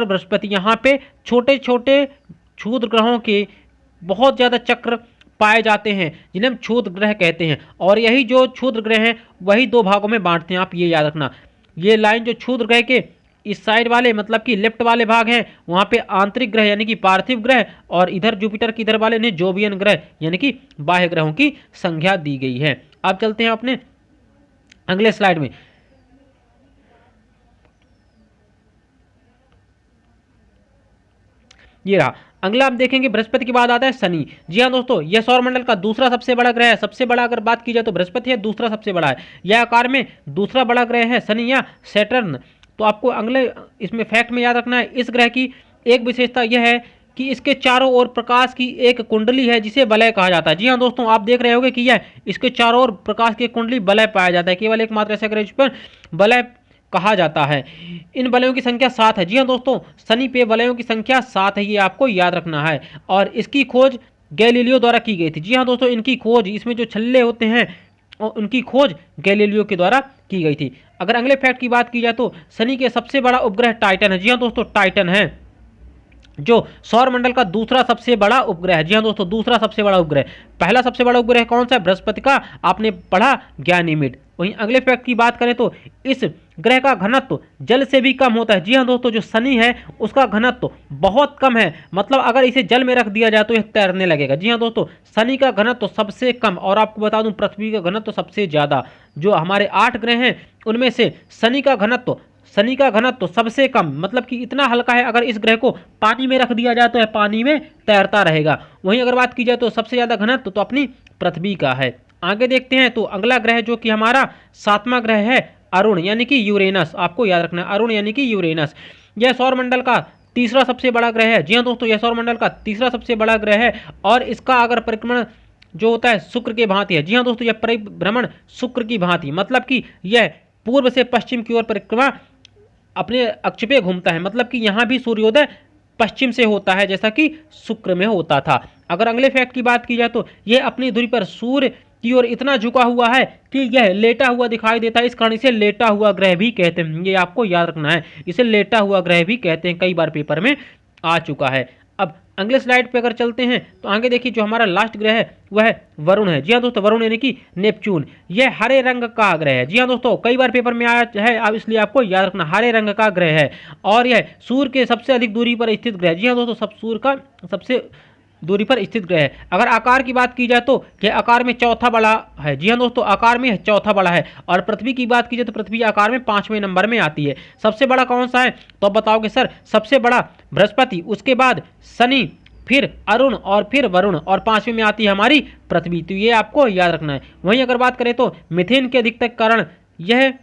बृहस्पति यहाँ पे छोटे छोटे क्षुद्र ग्रहों के बहुत ज़्यादा चक्र पाए जाते हैं जिन्हें हम क्षुद्र ग्रह कहते हैं। और यही जो क्षुद्र ग्रह हैं वही 2 भागों में बांटते हैं, आप ये याद रखना। ये लाइन जो क्षुद्र ग्रह के इस साइड वाले मतलब कि लेफ्ट वाले भाग हैं वहाँ पे आंतरिक ग्रह यानी कि पार्थिव ग्रह, और इधर जुपिटर की इधर वाले ने जोवियन ग्रह यानी कि बाह्य ग्रहों की संख्या दी गई है। अब चलते हैं अपने अगले स्लाइड में। ये रहा अगला, आप देखेंगे बृहस्पति के बाद आता है शनि। जी हाँ दोस्तों, यह सौरमंडल का दूसरा सबसे बड़ा ग्रह है। सबसे बड़ा अगर बात की जाए तो बृहस्पति है, दूसरा सबसे बड़ा है। यह आकार में दूसरा बड़ा ग्रह है शनि या सैटर्न। तो आपको अगले इसमें फैक्ट में याद रखना है, इस ग्रह की एक विशेषता यह है कि इसके चारों ओर प्रकाश की एक कुंडली है जिसे वलय कहा जाता है। जी हाँ दोस्तों, आप देख रहे होंगे कि यह इसके चारों ओर प्रकाश की कुंडली वलय पाया जाता है। केवल एकमात्र ऐसा ग्रह जिस पर वलय कहा जाता है। इन वलयों की संख्या 7 है। जी हाँ दोस्तों, शनि पे वलयों की संख्या 7 है, ये आपको याद रखना है। और इसकी खोज गैलीलियो द्वारा की गई थी। जी हाँ दोस्तों, इनकी खोज, इसमें जो छल्ले होते हैं और उनकी खोज गैलीलियो के द्वारा की गई थी। अगर अगले फैक्ट की बात की जाए तो शनि के सबसे बड़ा उपग्रह टाइटन है। जी हाँ दोस्तों, टाइटन है जो सौरमंडल का दूसरा सबसे बड़ा उपग्रह है। जी हाँ दोस्तों, दूसरा सबसे बड़ा उपग्रह। पहला सबसे बड़ा उपग्रह कौन सा है? बृहस्पति का, आपने पढ़ा गैनीमेड। वहीं अगले फैक्ट की बात करें तो इस ग्रह का घनत्व जल से भी कम होता है। जी हाँ दोस्तों, जो शनि है उसका घनत्व बहुत कम है, मतलब अगर इसे जल में रख दिया जाए तो यह तैरने लगेगा। जी हाँ दोस्तों, शनि का घनत्व सबसे कम, और आपको बता दूं पृथ्वी का घनत्व सबसे ज़्यादा। जो हमारे 8 ग्रह हैं उनमें से शनि का घनत्व सबसे कम, मतलब कि इतना हल्का है, अगर इस ग्रह को पानी में रख दिया जाए तो यह पानी में तैरता रहेगा। वहीं अगर बात की जाए तो सबसे ज़्यादा घनत्व तो अपनी पृथ्वी का है। आगे देखते हैं तो अगला ग्रह जो कि हमारा 7वां ग्रह है अरुण यानी कि यूरेनस। आपको याद रखना है अरुण यानी कि यूरेनस। यह सौरमंडल का तीसरा सबसे बड़ा ग्रह है। जी हाँ दोस्तों, यह सौरमंडल का तीसरा सबसे बड़ा ग्रह है और इसका अगर परिक्रमण जो होता है शुक्र के भांति है। जी हाँ दोस्तों, यह परिभ्रमण शुक्र की भांति, मतलब कि यह पूर्व से पश्चिम की ओर परिक्रमा अपने अक्ष पे घूमता है, मतलब कि यहाँ भी सूर्योदय पश्चिम से होता है जैसा कि शुक्र में होता था। अगर अगले फैक्ट की बात की जाए तो यह अपनी धुरी पर सूर्य की ओर इतना झुका हुआ है कि यह लेटा हुआ दिखाई देता है। इस कारण इसे लेटा हुआ ग्रह भी कहते हैं, ये आपको याद रखना है, इसे लेटा हुआ ग्रह भी कहते हैं, कई बार पेपर में आ चुका है। अब अगले स्लाइड पे अगर चलते हैं तो आगे देखिए जो हमारा लास्ट ग्रह है वह वरुण है। जी हाँ दोस्तों, वरुण यानी कि नेपच्यून। यह हरे रंग का ग्रह है। जी हाँ दोस्तों, कई बार पेपर में आया है, अब इसलिए आपको याद रखना, हरे रंग का ग्रह है और यह सूर्य के सबसे अधिक दूरी पर स्थित ग्रह है। जी हाँ दोस्तों, सूर्य का सबसे दूरी पर स्थित ग्रह है। अगर आकार की बात की जाए तो यह आकार में चौथा बड़ा है। जी हाँ दोस्तों, आकार में चौथा बड़ा है। और पृथ्वी की बात की जाए तो पृथ्वी आकार में 5वें नंबर में आती है। सबसे बड़ा कौन सा है तो आप बताओगे सर? सबसे बड़ा बृहस्पति, उसके बाद शनि, फिर अरुण और फिर वरुण, और 5वें में आती है हमारी पृथ्वी। तो ये आपको याद रखना है। वहीं अगर बात करें तो मीथेन के अधिकता के कारण यह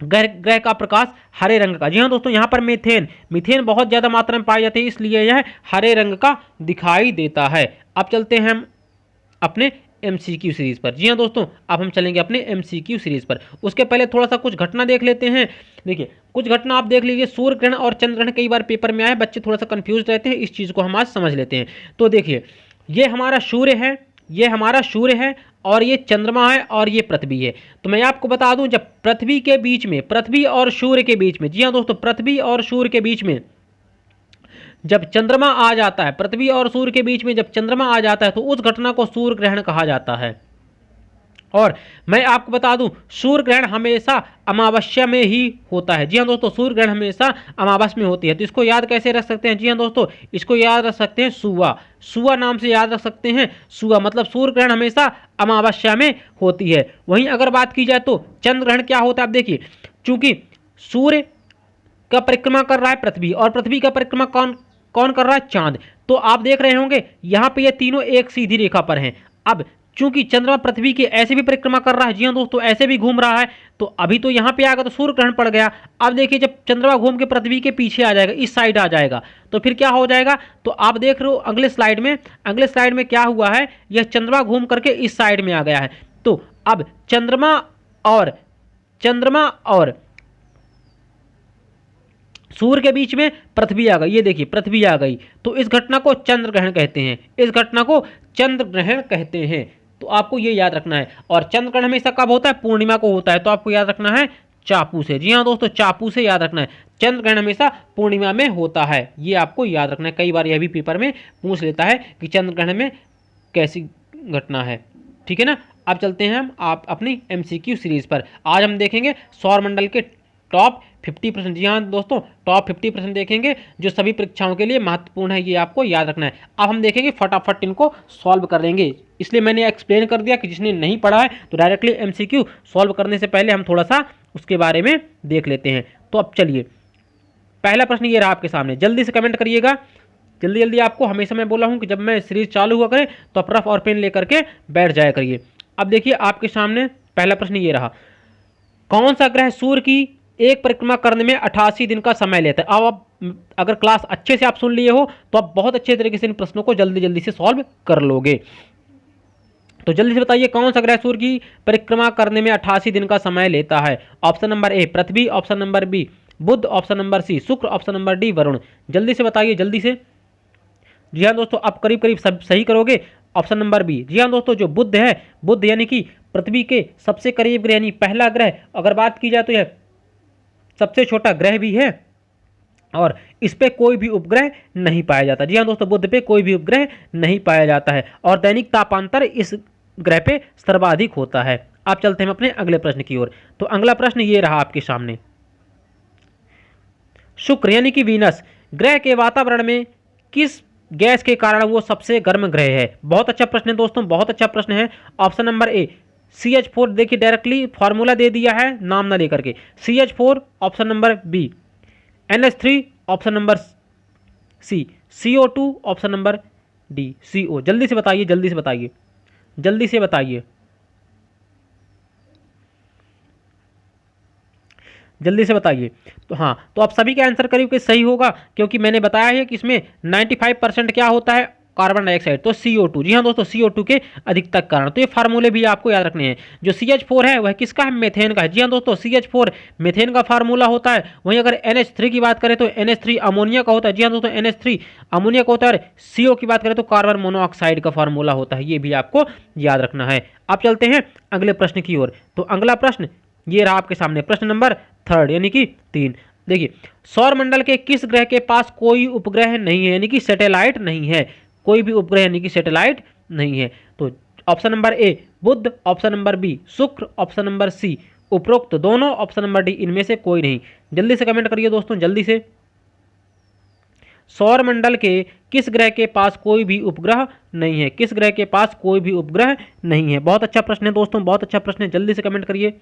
ग्रह का प्रकाश हरे रंग का। जी हाँ दोस्तों, यहाँ पर मीथेन बहुत ज़्यादा मात्रा में पाए जाते हैं, इसलिए यह हरे रंग का दिखाई देता है। अब चलते हैं हम अपने MCQ सीरीज़ पर। जी हाँ दोस्तों, अब हम चलेंगे अपने MCQ सीरीज़ पर। उसके पहले थोड़ा सा कुछ घटना देख लेते हैं। देखिए कुछ घटना आप देख लीजिए। सूर्य ग्रहण और चंद्र ग्रहण कई बार पेपर में आए, बच्चे थोड़ा सा कंफ्यूज रहते हैं, इस चीज़ को हम आज समझ लेते हैं। तो देखिए ये हमारा सूर्य है और ये चंद्रमा है और ये पृथ्वी है। तो मैं आपको बता दूं, जब पृथ्वी और सूर्य के बीच में, जी हाँ दोस्तों, पृथ्वी और सूर्य के बीच में जब चंद्रमा आ जाता है, पृथ्वी और सूर्य के बीच में जब चंद्रमा आ जाता है तो उस घटना को सूर्य ग्रहण कहा जाता है। और मैं आपको बता दूं, सूर्य ग्रहण हमेशा अमावस्या में ही होता है। जी हाँ दोस्तों, सूर्य ग्रहण हमेशा अमावस्या में होती है। तो इसको याद कैसे रख सकते हैं? जी हाँ दोस्तों, इसको याद रख सकते हैं सुआ नाम से याद रख सकते हैं। सुआ मतलब सूर्य ग्रहण हमेशा अमावस्या में होती है। वहीं अगर बात की जाए तो चंद्र ग्रहण क्या होता है? आप देखिए, चूंकि सूर्य का परिक्रमा कर रहा है पृथ्वी और पृथ्वी का परिक्रमा कौन कर रहा है? चांद। तो आप देख रहे होंगे यहाँ पे ये तीनों एक सीधी रेखा पर हैं। अब चूंकि चंद्रमा पृथ्वी के ऐसे भी परिक्रमा कर रहा है, जी हाँ दोस्तों, ऐसे भी घूम रहा है, तो अभी तो यहाँ पे आएगा तो सूर्य ग्रहण पड़ गया। अब देखिए जब चंद्रमा घूम के पृथ्वी के पीछे आ जाएगा, इस साइड आ जाएगा, तो फिर क्या हो जाएगा, तो आप देख रहे हो अगले स्लाइड में क्या हुआ है, यह चंद्रमा घूम करके इस साइड में आ गया है। तो अब चंद्रमा और सूर्य के बीच में पृथ्वी आ गई, ये देखिए पृथ्वी आ गई, तो इस घटना को चंद्र ग्रहण कहते हैं, इस घटना को चंद्र ग्रहण कहते हैं। तो आपको ये याद रखना है। और चंद्र ग्रहण हमेशा कब होता है, पूर्णिमा को होता है, तो आपको याद रखना है चापू से। जी हाँ दोस्तों, चापू से याद रखना है, चंद्र ग्रहण हमेशा पूर्णिमा में होता है, ये आपको याद रखना है। कई बार यह भी पेपर में पूछ लेता है कि चंद्र ग्रहण में कैसी घटना है, ठीक है ना। अब चलते हैं हम आप अपनी MCQ सीरीज पर। आज हम देखेंगे सौरमंडल के टॉप 50%। जी हाँ दोस्तों, टॉप 50% देखेंगे जो सभी परीक्षाओं के लिए महत्वपूर्ण है, ये आपको याद रखना है। अब हम देखेंगे फटाफट इनको सॉल्व कर लेंगे, इसलिए मैंने एक्सप्लेन कर दिया कि जिसने नहीं पढ़ा है तो डायरेक्टली MCQ सॉल्व करने से पहले हम थोड़ा सा उसके बारे में देख लेते हैं। तो अब चलिए, पहला प्रश्न ये रहा आपके सामने, जल्दी से कमेंट करिएगा, जल्दी जल्दी। आपको हमेशा मैं बोला हूँ कि जब मैं सीरीज चालू हुआ करें तो आप रफ और पेन लेकर के बैठ जाया करिए। अब देखिए आपके सामने पहला प्रश्न ये रहा, कौन सा ग्रह सूर्य की एक परिक्रमा करने में 88 दिन का समय लेता है। अब आप अगर क्लास अच्छे से आप सुन लिए हो तो आप बहुत अच्छे तरीके से इन प्रश्नों को जल्दी जल्दी से सॉल्व कर लोगे। तो जल्दी से बताइए कौन सा ग्रह सूर्य की परिक्रमा करने में 88 दिन का समय लेता है। Option number A Prithvi, option number B बुध, ऑप्शन नंबर सी शुक्र, ऑप्शन नंबर डी वरुण। जल्दी से बताइए, जल्दी से। जी हाँ दोस्तों, आप करीब करीब सब सही करोगे। Option number B. जी हाँ दोस्तों, जो बुध है, बुध यानी कि पृथ्वी के सबसे करीब ग्रह यानी पहला ग्रह, अगर बात की जाए तो यह सबसे छोटा ग्रह भी है और इस पे कोई भी उपग्रह नहीं पाया जाता। जी हाँ दोस्तों, बुध पे कोई भी उपग्रह नहीं पाया जाता है और दैनिक तापांतर इस ग्रह पे सर्वाधिक होता है। आप चलते हैं अपने अगले प्रश्न की ओर। तो अगला प्रश्न ये रहा आपके सामने, शुक्र यानी कि वीनस ग्रह के वातावरण में किस गैस के कारण वो सबसे गर्म ग्रह है। बहुत अच्छा प्रश्न है दोस्तों, बहुत अच्छा प्रश्न है। ऑप्शन नंबर ए CH4, देखिए डायरेक्टली फॉर्मूला दे दिया है नाम ना लेकर के, CH4, option number B NH3, option number C CO2, option number D CO। जल्दी से बताइए, जल्दी से बताइए, जल्दी से बताइए, जल्दी से बताइए। तो हाँ, तो आप सभी का आंसर करीब के सही होगा, क्योंकि मैंने बताया है कि इसमें 95% क्या होता है, कार्बन डाइऑक्साइड, तो CO2। जी हाँ दोस्तों, CO2 के अधिकतर कारण। तो ये फार्मूले भी आपको याद रखने हैं। जो CH4 है वह किसका है, मेथेन का है। जी हाँ दोस्तों, CH4 मेथेन का फार्मूला होता है। वहीं अगर NH3 की बात करें तो NH3 अमोनिया का होता है। जी हाँ दोस्तों, NH3 अमोनिया का होता है। और CO की बात करें तो कार्बन मोनोऑक्साइड का फार्मूला होता है, ये भी आपको याद रखना है। आप चलते हैं अगले प्रश्न की ओर। तो अगला प्रश्न ये रहा आपके सामने, प्रश्न नंबर 3 यानी कि 3। देखिए, सौरमंडल के किस ग्रह के पास कोई उपग्रह नहीं है, यानी कि सैटेलाइट नहीं है, कोई भी उपग्रह यानी कि सैटेलाइट नहीं है। तो ऑप्शन नंबर ए बुध, ऑप्शन नंबर बी शुक्र, ऑप्शन नंबर सी उपरोक्त दोनों, ऑप्शन नंबर डी इनमें से कोई नहीं। जल्दी से कमेंट करिए दोस्तों, जल्दी से। सौरमंडल के किस ग्रह के पास कोई भी उपग्रह नहीं है, किस ग्रह के पास कोई भी उपग्रह नहीं है। बहुत अच्छा प्रश्न है दोस्तों, बहुत अच्छा प्रश्न है, जल्दी से कमेंट करिए।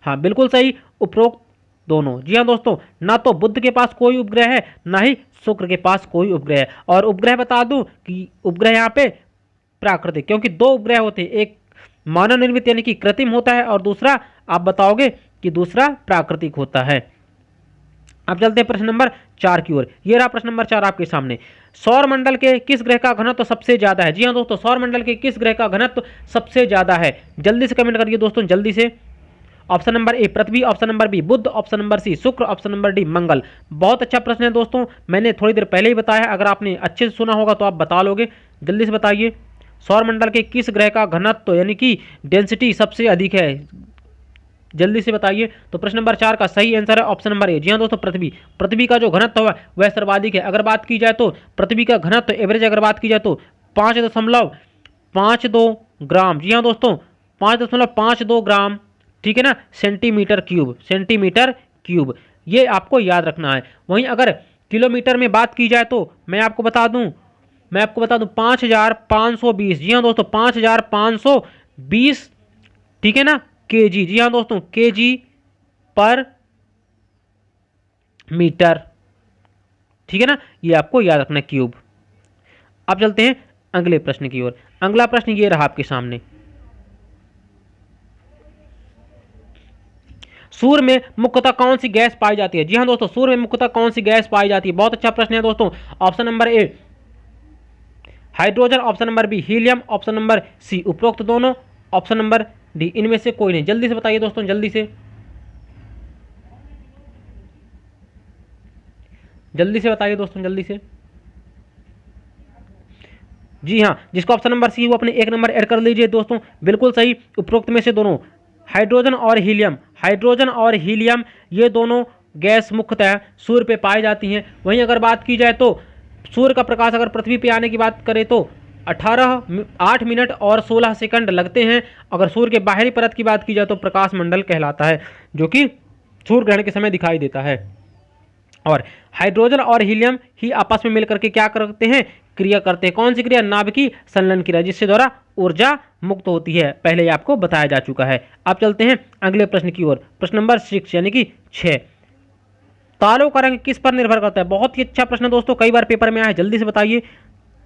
हाँ बिल्कुल सही, उपरोक्त दोनों। जी हाँ दोस्तों, ना तो बुध के पास कोई उपग्रह है, ना ही शुक्र के पास कोई उपग्रह है। और उपग्रह बता दूं कि उपग्रह यहाँ पे प्राकृतिक, क्योंकि दो उपग्रह होते हैं, एक मानव निर्मित यानी कि कृत्रिम होता है और दूसरा आप बताओगे कि दूसरा प्राकृतिक होता है। अब चलते हैं प्रश्न नंबर 4 की ओर। ये रहा प्रश्न नंबर 4 आपके सामने, सौरमंडल के किस ग्रह का घनत्व सबसे ज्यादा है। जी हाँ दोस्तों, सौरमंडल के किस ग्रह का घनत्व सबसे ज्यादा है। जल्दी से कमेंट करिए दोस्तों, जल्दी से। Option number A Prithvi, option number B बुध, ऑप्शन नंबर सी शुक्र, ऑप्शन नंबर डी मंगल। बहुत अच्छा प्रश्न है दोस्तों, मैंने थोड़ी देर पहले ही बताया, अगर आपने अच्छे से सुना होगा तो आप बता लोगे। जल्दी से बताइए, सौरमंडल के किस ग्रह का घनत्व यानी कि डेंसिटी सबसे अधिक है, जल्दी से बताइए। तो प्रश्न नंबर 4 का सही आंसर है ऑप्शन नंबर ए। जी हाँ दोस्तों, पृथ्वी, पृथ्वी का जो घनत्व है वह सर्वाधिक है। अगर बात की जाए तो पृथ्वी का घनत्व एवरेज अगर बात की जाए तो 5.52 ग्राम। जी हाँ दोस्तों, 5.52 ग्राम, ठीक है ना, सेंटीमीटर क्यूब, सेंटीमीटर क्यूब, ये आपको याद रखना है। वहीं अगर किलोमीटर में बात की जाए तो मैं आपको बता दूं 5520। जी हाँ दोस्तों, 5520, ठीक है ना, केजी। जी हाँ दोस्तों, केजी पर मीटर, ठीक है ना, ये आपको याद रखना है, क्यूब। अब चलते हैं अगले प्रश्न की ओर। अगला प्रश्न ये रहा आपके सामने, सूर्य में मुख्यतः कौन सी गैस पाई जाती है? जी हाँ दोस्तों, सूर्य में मुख्यतः कौन सी गैस पाई जाती है? बहुत अच्छा प्रश्न है दोस्तों। Option number A hydrogen, option number B helium, option number C उपरोक्त दोनों, ऑप्शन नंबर डी इनमें से कोई नहीं। जल्दी से बताइए दोस्तों, जल्दी से बताइए दोस्तों, जल्दी से। जी हाँ, जिसको ऑप्शन नंबर सी वो अपने एक नंबर ऐड कर लीजिए दोस्तों। बिल्कुल सही, उपरोक्त में से दोनों हाइड्रोजन और हीलियम ये दोनों गैस मुख्यतः सूर्य पे पाई जाती हैं। वहीं अगर बात की जाए तो सूर्य का प्रकाश अगर पृथ्वी पे आने की बात करें तो 8 मिनट और 16 सेकंड लगते हैं। अगर सूर्य के बाहरी परत की बात की जाए तो प्रकाश मंडल कहलाता है, जो कि सूर्य ग्रहण के समय दिखाई देता है। और हाइड्रोजन और हीलियम ही आपस में मिलकर के क्या करते हैं? क्रिया करते हैं। कौन सी क्रिया? नाभिकीय संलयन क्रिया, जिससे द्वारा ऊर्जा मुक्त होती है। पहले ही आपको बताया जा चुका है। अब चलते हैं अगले प्रश्न की ओर। प्रश्न नंबर 6 यानी कि 6, तारों का रंग किस पर निर्भर करता है? बहुत ही अच्छा प्रश्न दोस्तों, कई बार पेपर में आया है। जल्दी से बताइए,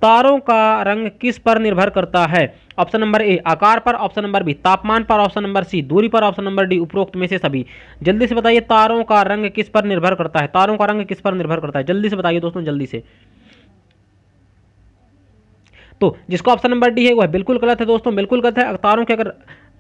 तारों का रंग किस पर निर्भर करता है? ऑप्शन नंबर ए आकार पर, ऑप्शन नंबर बी तापमान पर, ऑप्शन नंबर सी दूरी पर, ऑप्शन नंबर डी उपरोक्त में से सभी। जल्दी से बताइए, तारों का रंग किस पर निर्भर करता है? तारों का रंग किस पर निर्भर करता है? जल्दी से बताइए दोस्तों, जल्दी से। तो जिसका ऑप्शन नंबर डी है वह बिल्कुल गलत है दोस्तों, बिल्कुल गलत है। तारों के अगर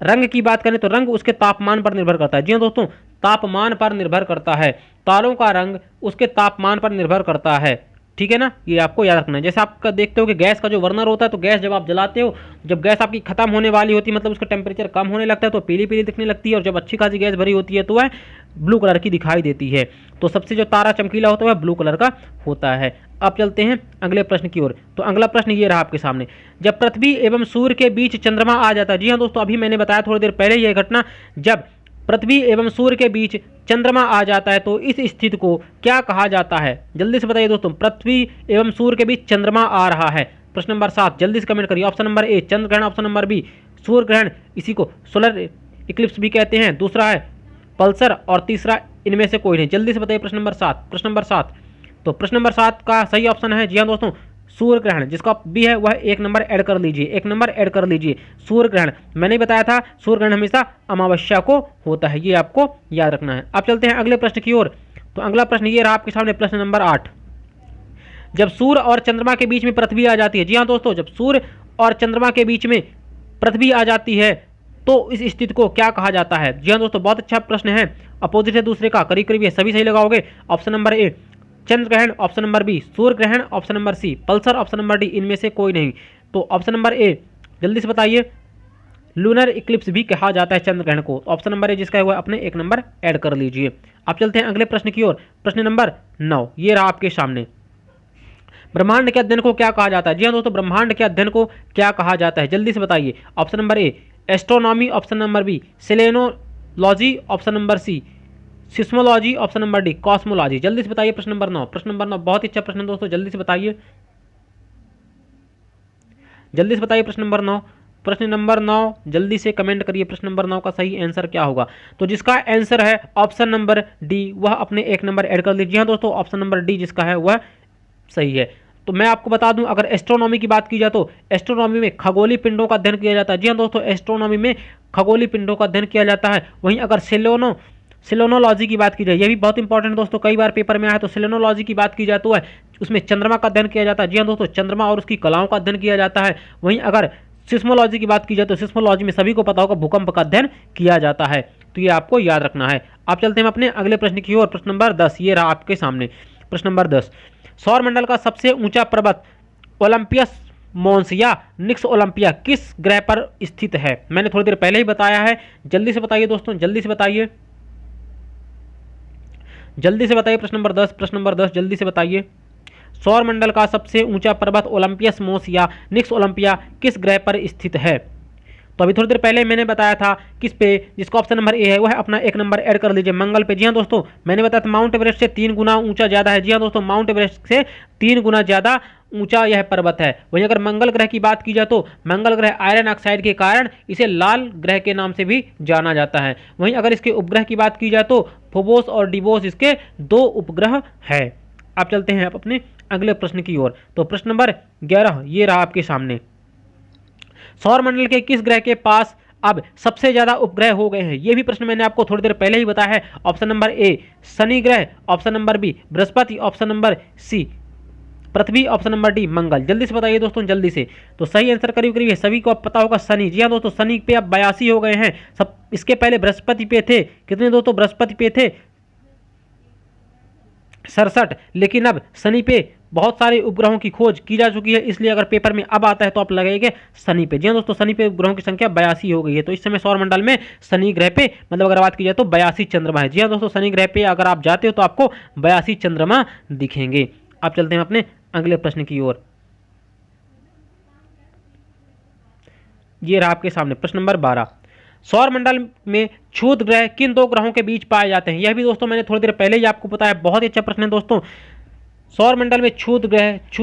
रंग की बात करें तो रंग उसके तापमान पर निर्भर करता है। जी हाँ दोस्तों, तापमान पर निर्भर करता है। तारों का रंग उसके तापमान पर निर्भर करता है, ठीक है ना, ये आपको याद रखना है। जैसे आप देखते हो कि गैस का जो बर्नर होता है, तो गैस जब आप जलाते हो, जब गैस आपकी खत्म होने वाली होती है, मतलब उसका टेम्परेचर कम होने लगता है, तो पीली पीली दिखने लगती है। और जब अच्छी खासी गैस भरी होती है तो वह ब्लू कलर की दिखाई देती है। तो सबसे जो तारा चमकीला होता है वह ब्लू कलर का होता है। अब चलते हैं अगले प्रश्न की ओर। तो अगला प्रश्न ये रहा आपके सामने, जब पृथ्वी एवं सूर्य के बीच चंद्रमा आ जाता है। जी हाँ दोस्तों, अभी मैंने बताया थोड़ी देर पहले यह घटना, जब पृथ्वी एवं सूर्य के बीच चंद्रमा आ जाता है तो इस स्थिति को क्या कहा जाता है? जल्दी से बताइए दोस्तों, पृथ्वी एवं सूर्य के बीच चंद्रमा आ रहा है। प्रश्न नंबर 7, जल्दी से कमेंट करिए। ऑप्शन नंबर ए चंद्र ग्रहण, ऑप्शन नंबर बी सूर्य ग्रहण, इसी को सोलर इक्लिप्स भी कहते हैं, दूसरा है पल्सर और तीसरा इनमें से कोई नहीं। जल्दी से बताइए प्रश्न नंबर 7। प्रश्न नंबर 7, तो प्रश्न नंबर 7 का सही ऑप्शन है, जी हाँ दोस्तों, सूर्य ग्रहण। जिसका बी है वह एक नंबर ऐड कर लीजिए, एक नंबर ऐड कर लीजिए। सूर्य ग्रहण मैंने बताया था, सूर्य ग्रहण हमेशा अमावस्या को होता है, ये आपको याद रखना है। अब चलते हैं अगले प्रश्न की ओर। तो अगला प्रश्न ये रहा आपके सामने, प्रश्न नंबर 8, जब सूर्य और चंद्रमा के बीच में पृथ्वी आ जाती है। जी हाँ दोस्तों, जब सूर्य और चंद्रमा के बीच में पृथ्वी आ जाती है तो इस स्थिति को क्या कहा जाता है? जी हाँ दोस्तों, बहुत अच्छा प्रश्न है, अपोजिट है दूसरे का, करीब करीब ये सभी सही लगाओगे। ऑप्शन नंबर ए चंद्र ग्रहण, ऑप्शन नंबर बी सूर्य ग्रहण, option number C pulsar, option number D इनमें से कोई नहीं। तो ऑप्शन नंबर ए, जल्दी से बताइए, लूनर इक्लिप्स भी कहा जाता है चंद्र ग्रहण को। ऑप्शन नंबर ए जिसका है वह अपने एक नंबर ऐड कर लीजिए। अब चलते हैं अगले प्रश्न की ओर। प्रश्न नंबर 9 ये रहा आपके सामने, ब्रह्मांड के अध्ययन को क्या कहा जाता है? जी हाँ दोस्तों, ब्रह्मांड के अध्ययन को क्या कहा जाता है? जल्दी से बताइए। Option number A astronomy, option number B selenology, option number C seismology, option number D cosmology. जल्दी से बताइए प्रश्न नंबर 9। प्रश्न नंबर 9 बहुत ही अच्छा प्रश्न दोस्तों, जल्दी से बताइए, जल्दी से बताइए प्रश्न नंबर 9। प्रश्न नंबर 9 जल्दी से कमेंट करिए, प्रश्न नंबर 9 का सही आंसर क्या होगा? तो जिसका आंसर है ऑप्शन नंबर डी, वह अपने एक नंबर ऐड कर लीजिए। हाँ दोस्तों, ऑप्शन नंबर डी जिसका है वह सही है। तो मैं आपको बता दूं, अगर एस्ट्रोनॉमी की बात की जाए तो एस्ट्रोनॉमी में खगोलीय पिंडों का अध्ययन किया जाता है। जी हाँ दोस्तों, एस्ट्रोनॉमी में खगोलीय पिंडों का अध्ययन किया जाता है। वहीं अगर सेलेनोलॉजी की बात की जाए, यह भी बहुत इंपॉर्टेंट दोस्तों, कई बार पेपर में आया, तो सेलेनोलॉजी की बात की जाए तो उसमें चंद्रमा का अध्ययन किया जाता है। जी हाँ दोस्तों, चंद्रमा और उसकी कलाओं का अध्ययन किया जाता है। वहीं अगर सिस्मोलॉजी की बात की जाए तो सिस्मोलॉजी में सभी को पता होगा भूकंप का अध्ययन किया जाता है, तो ये आपको याद रखना है। आप चलते हैं अपने अगले प्रश्न की ओर। प्रश्न नंबर 10 ये रहा आपके सामने। प्रश्न नंबर 10, सौर मंडल का सबसे ऊंचा पर्वत ओलंपियस मॉन्स या निक्स ओलंपिया किस ग्रह पर स्थित है? मैंने थोड़ी देर पहले ही बताया है। जल्दी से बताइए दोस्तों, जल्दी से बताइए, जल्दी से बताइए। प्रश्न नंबर 10, प्रश्न नंबर 10 जल्दी से बताइए। सौर मंडल का सबसे ऊंचा पर्वत ओलंपियस मॉन्स या निक्स ओलंपिया किस ग्रह पर स्थित है? तो अभी थोड़ी देर पहले मैंने बताया था किस पे, जिसका ऑप्शन नंबर ए है वह अपना एक नंबर ऐड कर लीजिए, मंगल पे। जी हाँ दोस्तों, मैंने बताया था माउंट एवरेस्ट से 3 गुना ऊंचा ज़्यादा है। जी हाँ दोस्तों, माउंट एवरेस्ट से 3 गुना ज़्यादा ऊंचा यह पर्वत है। वहीं अगर मंगल ग्रह की बात की जाए तो मंगल ग्रह आयरन ऑक्साइड के कारण इसे लाल ग्रह के नाम से भी जाना जाता है। वहीं अगर इसके उपग्रह की बात की जाए तो फोबोस और डिवोस इसके 2 उपग्रह है। आप चलते हैं आप अपने अगले प्रश्न की ओर। तो प्रश्न नंबर 11 ये रहा आपके सामने, सौर मंडल के किस ग्रह के पास अब सबसे ज्यादा उपग्रह हो गए हैं, ये भी प्रश्न मैंने आपको थोड़ी देर पहले ही बताया है। ऑप्शन नंबर ए शनि ग्रह, option number B Brihaspati, option number C पृथ्वी, ऑप्शन नंबर डी मंगल। जल्दी से बताइए दोस्तों, जल्दी से। तो सही आंसर करीब करीब है, सभी को अब पता होगा शनि। जी हाँ दोस्तों, शनि पे अब 82 हो गए हैं। सब इसके पहले बृहस्पति पे थे, कितने दोस्तों, बृहस्पति पे थे 67, लेकिन अब शनि पे बहुत सारे उपग्रहों की खोज की जा चुकी है, इसलिए अगर पेपर में अब आता है तो आप लगाएंगे शनि पे। जी हाँ दोस्तों, शनि पे उपग्रहों की संख्या 82 हो गई है। तो इस समय सौरमंडल में शनि ग्रह पे मतलब अगर बात की जाए तो 82 चंद्रमा है। जी हाँ दोस्तों, शनि ग्रह पे अगर आप जाते हो तो आपको 82 चंद्रमा दिखेंगे। अब चलते हैं अपने अगले प्रश्न की ओर। ये रहा आपके सामने प्रश्न नंबर 12। सौरमंडल में क्षुद्र ग्रह किन दो ग्रहों के बीच पाए जाते हैं? यह भी दोस्तों मैंने थोड़ी देर पहले ही आपको बताया, बहुत ही अच्छा प्रश्न है दोस्तों। सौरमंडल में क्षुद्र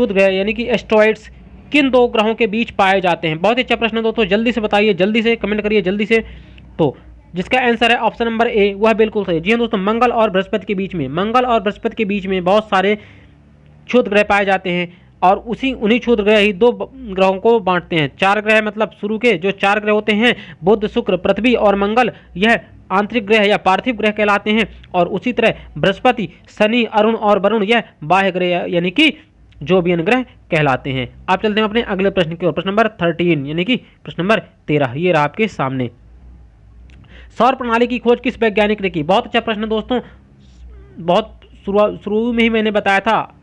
ग्रह यानी कि एस्ट्रॉइड्स किन दो ग्रहों के बीच पाए जाते हैं? बहुत ही अच्छा प्रश्न है दोस्तों, जल्दी से बताइए, जल्दी से कमेंट करिए, जल्दी से। तो जिसका आंसर है ऑप्शन नंबर ए, वह बिल्कुल सही। जी हाँ दोस्तों, मंगल और बृहस्पति के बीच में, मंगल और बृहस्पति के बीच में बहुत सारे क्षुद्र ग्रह पाए जाते हैं, और उन्हीं क्षुद्र ग्रह ही दो ग्रहों को बांटते हैं। 4 ग्रह मतलब शुरू के जो 4 ग्रह होते हैं, बुध, शुक्र, पृथ्वी और मंगल, यह आंतरिक ग्रह या पार्थिव ग्रह कहलाते हैं। और उसी तरह बृहस्पति, शनि, अरुण और वरुण, यह बाह्य ग्रह यानी कि जोबियन ग्रह कहलाते हैं। आप चलते हैं अपने अगले प्रश्न की ओर, प्रश्न नंबर 13 यानी कि प्रश्न नंबर 13, ये रहा आपके सामने। सौर प्रणाली की खोज किस वैज्ञानिक ने की? बहुत अच्छा प्रश्न दोस्तों, बहुत शुरू में ही मैंने बताया था,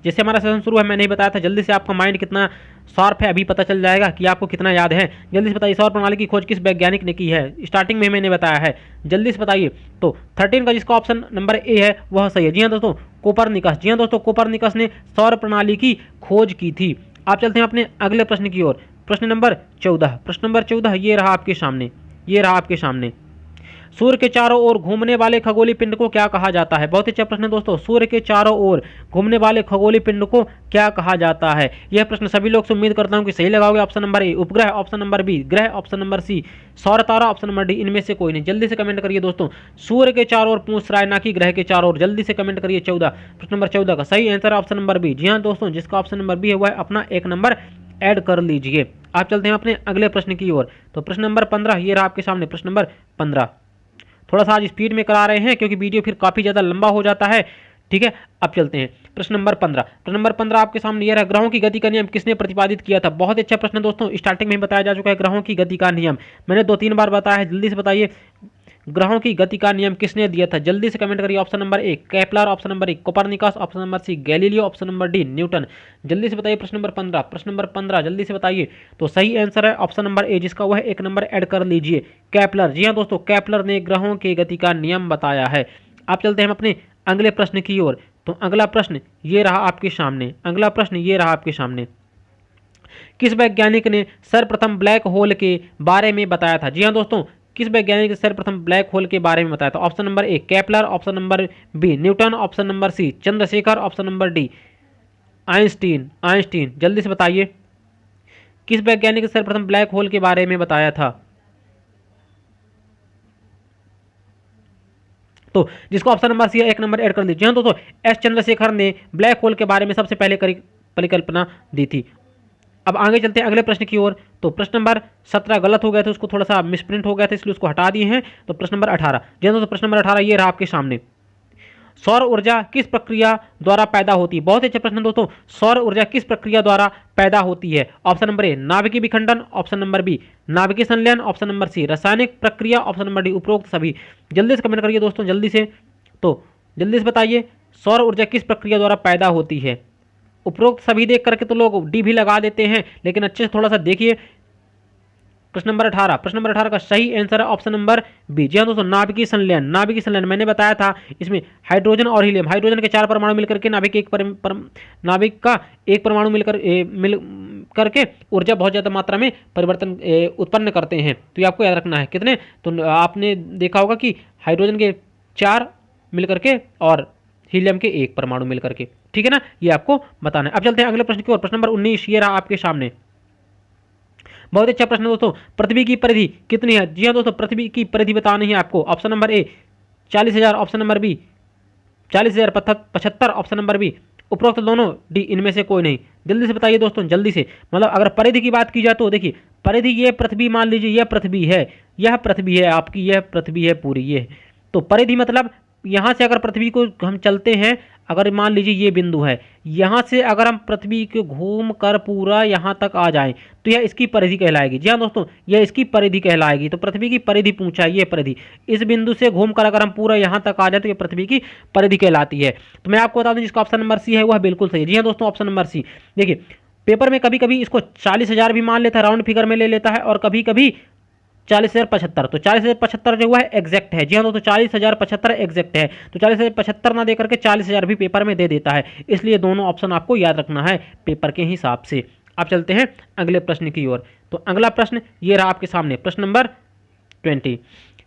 जैसे हमारा सेशन शुरू है मैंने ही बताया था। जल्दी से, आपका माइंड कितना शार्प है अभी पता चल जाएगा कि आपको कितना याद है। जल्दी से बताइए, सौर प्रणाली की खोज किस वैज्ञानिक ने की है? स्टार्टिंग में मैंने बताया है, जल्दी से बताइए। तो 13 का जिसका ऑप्शन नंबर ए है वह सही है। जी हाँ दोस्तों, कोपरनिकस। जी हाँ दोस्तों, कोपरनिकस ने सौर प्रणाली की खोज की थी। आप चलते हैं अपने अगले प्रश्न की ओर, प्रश्न नंबर 14। प्रश्न नंबर 14 ये रहा आपके सामने, ये रहा आपके सामने। सूर्य के चारों ओर घूमने वाले खगोलीय पिंड को क्या कहा जाता है? बहुत ही अच्छा प्रश्न दोस्तों, सूर्य के चारों ओर घूमने वाले खगोलीय पिंड को क्या कहा जाता है? यह प्रश्न सभी लोग से उम्मीद करता हूं कि सही लगाओगे। ऑप्शन नंबर ए उपग्रह, ऑप्शन नंबर बी ग्रह, ऑप्शन नंबर सी सौर तारा, ऑप्शन नंबर डी इनमें से कोई नहीं। जल्दी से कमेंट करिए दोस्तों, सूर्य के चारों ओर पूछ रहा है ना कि ग्रह के चारों ओर। जल्दी से कमेंट करिए। 14 प्रश्न नंबर 14 का सही आंसर है ऑप्शन नंबर बी। जी हाँ दोस्तों, जिसका ऑप्शन नंबर बी है वह अपना 1 नंबर ऐड कर लीजिए। आप चलते हैं अपने अगले प्रश्न की ओर। तो प्रश्न नंबर 15 ये रहा आपके सामने, प्रश्न नंबर 15। थोड़ा सा आज स्पीड में करा रहे हैं क्योंकि वीडियो फिर काफ़ी ज़्यादा लंबा हो जाता है, ठीक है। अब चलते हैं प्रश्न नंबर 15। प्रश्न नंबर 15 आपके सामने यह रहा, ग्रहों की गति का नियम किसने प्रतिपादित किया था? बहुत अच्छा प्रश्न दोस्तों, स्टार्टिंग में बताया जा चुका है ग्रहों की गति का नियम, मैंने 2-3 बार बताया है। जल्दी से बताइए, ग्रहों की गति का नियम किसने दिया था? जल्दी से कमेंट करिए। Option number A Kepler, option number A Copernicus, option number C Galileo, option number D Newton. जल्दी से बताइए प्रश्न नंबर 15, प्रश्न नंबर 15 जल्दी से बताइए। तो सही आंसर है ऑप्शन नंबर ए, जिसका वह 1 नंबर ऐड कर लीजिए, केपलर। जी हाँ दोस्तों, केपलर ने ग्रहों की गति का नियम बताया है। आप चलते हैं अपने अगले प्रश्न की ओर। तो अगला प्रश्न ये रहा आपके सामने, अगला प्रश्न ये रहा आपके सामने। किस वैज्ञानिक ने सर्वप्रथम ब्लैक होल के बारे में बताया था? जी हाँ दोस्तों, किस वैज्ञानिक ने सर्वप्रथम ब्लैक होल के बारे में बताया था? Option number A Kepler, option number B Newton, option number C Chandrasekhar, option number D Einstein. जल्दी से बताइए, किस वैज्ञानिक ने सर्वप्रथम ब्लैक होल के बारे में बताया था? तो जिसको option number C 1 number add कर दीजिए। हाँ दोस्तों, एस चंद्रशेखर ने ब्लैक होल के बारे में सबसे पहले परिकल्पना दी थी। अब आगे चलते हैं अगले प्रश्न की ओर। तो प्रश्न नंबर 17 गलत हो गया था, उसको थोड़ा सा मिसप्रिंट हो गया था, इसलिए उसको हटा दिए हैं। तो प्रश्न नंबर 18 जी दोस्तों, प्रश्न नंबर 18 ये रहा आपके सामने। सौर ऊर्जा किस प्रक्रिया द्वारा पैदा होती है? बहुत अच्छा प्रश्न दोस्तों, सौर ऊर्जा किस प्रक्रिया द्वारा पैदा होती है? ऑप्शन नंबर ए नाभिकीय विखंडन, ऑप्शन नंबर बी नाभिकीय संलयन, ऑप्शन नंबर सी रासायनिक प्रक्रिया, ऑप्शन नंबर डी उपरोक्त सभी। जल्दी से कमेंट करिए दोस्तों, जल्दी से। तो जल्दी से बताइए, सौर ऊर्जा किस प्रक्रिया द्वारा पैदा होती है? उपरोक्त सभी देख करके तो लोग डी भी लगा देते हैं, लेकिन अच्छे से थोड़ा सा देखिए। प्रश्न नंबर 18, प्रश्न नंबर 18 का सही आंसर है ऑप्शन नंबर बी। जी हाँ दोस्तों, नाभिकीय संलयन। नाभिकीय संलयन मैंने बताया था, इसमें हाइड्रोजन और हीलियम, हाइड्रोजन के 4 परमाणु मिलकर के नाभिक का एक परमाणु मिल करके ऊर्जा बहुत ज़्यादा मात्रा में परिवर्तन उत्पन्न करते हैं। तो ये आपको याद रखना है। कितने? तो आपने देखा होगा कि हाइड्रोजन के 4 मिलकर के और हीलियम के 1 परमाणु मिलकर के, ठीक है ना, ये आपको बताना है। अब चलते हैं अगले प्रश्न की ओर। प्रश्न नंबर 19 ये रहा आपके सामने। बहुत अच्छा प्रश्न दोस्तों, पृथ्वी की परिधि कितनी है? जी हाँ दोस्तों, पृथ्वी की परिधि बतानी है आपको। Option number A 40,000, option number B 40,075, option number B उपरोक्त दोनों, डी इनमें से कोई नहीं। जल्दी से बताइए दोस्तों, जल्दी से। मतलब अगर परिधि की बात की जाए तो देखिए, परिधि ये पृथ्वी मान लीजिए, यह पृथ्वी है, यह पृथ्वी है आपकी, यह पृथ्वी है पूरी, ये तो परिधि मतलब यहाँ से अगर पृथ्वी को हम चलते हैं, अगर मान लीजिए ये बिंदु है, यहाँ से अगर हम पृथ्वी को घूम कर पूरा यहाँ तक आ जाएं तो यह इसकी परिधि कहलाएगी। जी हाँ दोस्तों, यह इसकी परिधि कहलाएगी। तो पृथ्वी की परिधि पूछा है, ये परिधि, इस बिंदु से घूमकर अगर हम पूरा यहाँ तक आ जाए तो ये पृथ्वी की परिधि कहलाती है। तो मैं आपको बता दूं जिसका ऑप्शन नंबर सी है वह बिल्कुल सही है। जी हाँ दोस्तों, ऑप्शन नंबर सी। देखिए पेपर में कभी कभी इसको 40,000 भी मान लेता है, राउंड फिगर में ले लेता है, और कभी कभी 40,075। तो 40,075 जो हुआ है एग्जैक्ट है। जी हाँ दोस्तों, 40,075 एग्जैक्ट है। तो 40,075 ना दे करके 40,000 भी पेपर में दे देता है, इसलिए दोनों ऑप्शन आपको याद रखना है पेपर के हिसाब से। आप चलते हैं अगले प्रश्न की ओर। तो अगला प्रश्न ये रहा आपके सामने, प्रश्न नंबर 20।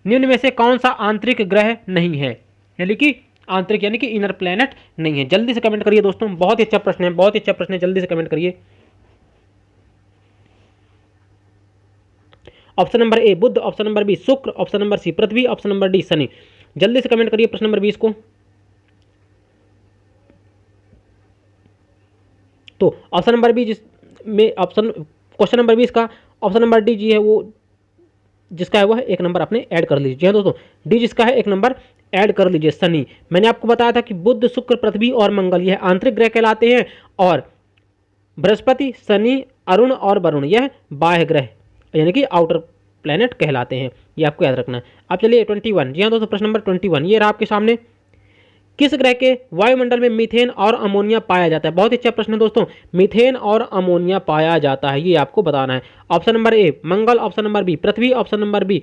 निम्न में से कौन सा आंतरिक ग्रह नहीं है, यानी कि आंतरिक यानी कि इनर प्लैनेट नहीं है। जल्दी से कमेंट करिए दोस्तों, बहुत ही अच्छा प्रश्न है, बहुत ही अच्छा प्रश्न है, जल्दी से कमेंट करिए। ऑप्शन नंबर ए बुध, ऑप्शन नंबर बी शुक्र, ऑप्शन नंबर सी पृथ्वी, ऑप्शन नंबर डी शनि। जल्दी से कमेंट करिए प्रश्न नंबर 20 को। तो ऑप्शन नंबर बी जिसमें ऑप्शन क्वेश्चन नंबर 20 का ऑप्शन नंबर डी जी है, वो जिसका है वह एक नंबर आपने ऐड कर लीजिए। जी हाँ दोस्तों, डी जिसका है एक नंबर ऐड कर लीजिए, शनि। मैंने आपको बताया था कि बुध, शुक्र, पृथ्वी और मंगल यह आंतरिक ग्रह कहलाते हैं, और बृहस्पति, शनि, अरुण और वरुण यह बाह्य ग्रह यानी कि आउटर प्लैनेट कहलाते हैं। ये आपको याद रखना है। अब चलिए 21। जी हाँ दोस्तों, प्रश्न नंबर 21 ये रहा आपके सामने। किस ग्रह के वायुमंडल में मीथेन और अमोनिया पाया जाता है? बहुत ही अच्छा प्रश्न है दोस्तों। मीथेन और अमोनिया पाया जाता है, ये आपको बताना है। ऑप्शन नंबर ए मंगल, ऑप्शन नंबर बी पृथ्वी, option number B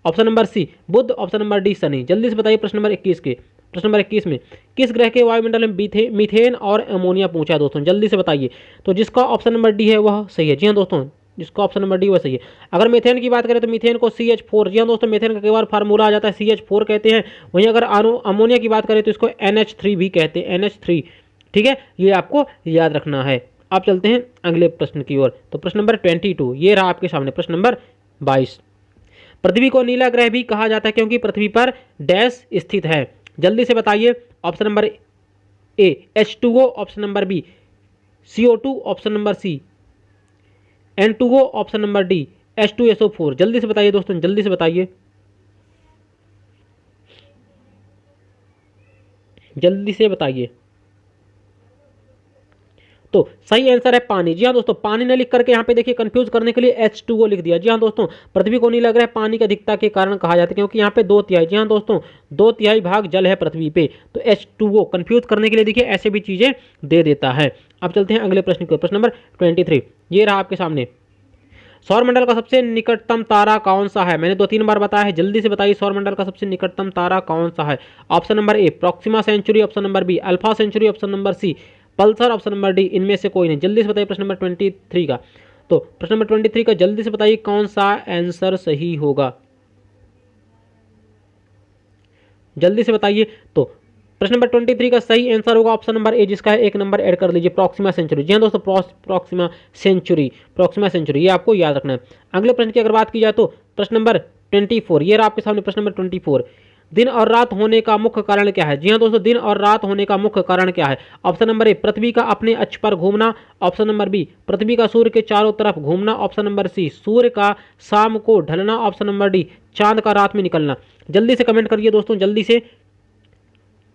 option number C बुध, ऑप्शन नंबर डी शनि। जल्दी से बताइए प्रश्न नंबर 21 के। प्रश्न नंबर 21 में किस ग्रह के वायुमंडल में मीथेन और अमोनिया पूछा है दोस्तों, जल्दी से बताइए। तो जिसका ऑप्शन नंबर डी है वह सही है। जी हाँ दोस्तों, जिसका ऑप्शन नंबर डी वह सही है। अगर मीथेन की बात करें तो मीथेन को CH4, जी हाँ दोस्तों, मीथेन का कई बार फार्मूला आ जाता है CH4 कहते हैं। वहीं अगर अमोनिया की बात करें तो इसको NH3 भी कहते हैं, NH3। ठीक है, ये आपको याद रखना है। आप चलते हैं अगले प्रश्न की ओर। तो प्रश्न नंबर 22 ये रहा आपके सामने, प्रश्न नंबर 22। पृथ्वी को नीला ग्रह भी कहा जाता है क्योंकि पृथ्वी पर डैश स्थित है। जल्दी से बताइए। Option number A H2O, option number B CO2, option number C N2O, option number D H2SO4। जल्दी से बताइए दोस्तों, जल्दी से बताइए, जल्दी से बताइए। तो सही आंसर है पानी। जी हाँ दोस्तों, पानी ने लिख करके यहाँ पे देखिए कंफ्यूज करने के लिए H2O लिख दिया। जी हाँ दोस्तों, पृथ्वी को नीला ग्रह पानी की अधिकता के कारण कहा जाता है क्योंकि यहाँ पे 2/3, जी हाँ दोस्तों, 2/3 भाग जल है पृथ्वी पे। तो H2O कंफ्यूज करने के लिए देखिए ऐसे भी चीजें दे देता है। अब चलते हैं अगले प्रश्न को। प्रश्न नंबर 23 ये रहा आपके सामने। सौरमंडल का सबसे निकटतम तारा कौन सा है? मैंने 2-3 बार बताया है, जल्दी से बताइए सौरमंडल का सबसे निकटतम तारा कौन सा है? Option number A Proxima Centauri, option number B alpha Centauri, option number C pulsar, option number D इनमें से कोई नहीं। जल्दी से बताइए प्रश्न नंबर 23 का। तो प्रश्न नंबर 23 का जल्दी से बताइए कौन सा आंसर सही होगा, जल्दी से बताइए। तो प्रश्न नंबर 23 का सही आंसर होगा ऑप्शन नंबर ए जिसका है एक नंबर ऐड कर लीजिए, प्रॉक्सिमा सेंचुरी। जी हाँ दोस्तों, प्रॉक्सिमा सेंचुरी, प्रॉक्सिमा सेंचुरी ये आपको याद रखना है। अगले प्रश्न की अगर बात की जाए तो प्रश्न नंबर 24 ये रहा आपके सामने, प्रश्न नंबर 24। दिन और रात होने का मुख्य कारण क्या है? जी हाँ दोस्तों, दिन और रात होने का मुख्य कारण क्या है? ऑप्शन नंबर ए पृथ्वी का अपने अक्ष पर घूमना, ऑप्शन नंबर बी पृथ्वी का सूर्य के चारों तरफ घूमना, ऑप्शन नंबर सी सूर्य का शाम को ढलना, ऑप्शन नंबर डी चांद का रात में निकलना। जल्दी से कमेंट करिए दोस्तों, जल्दी से।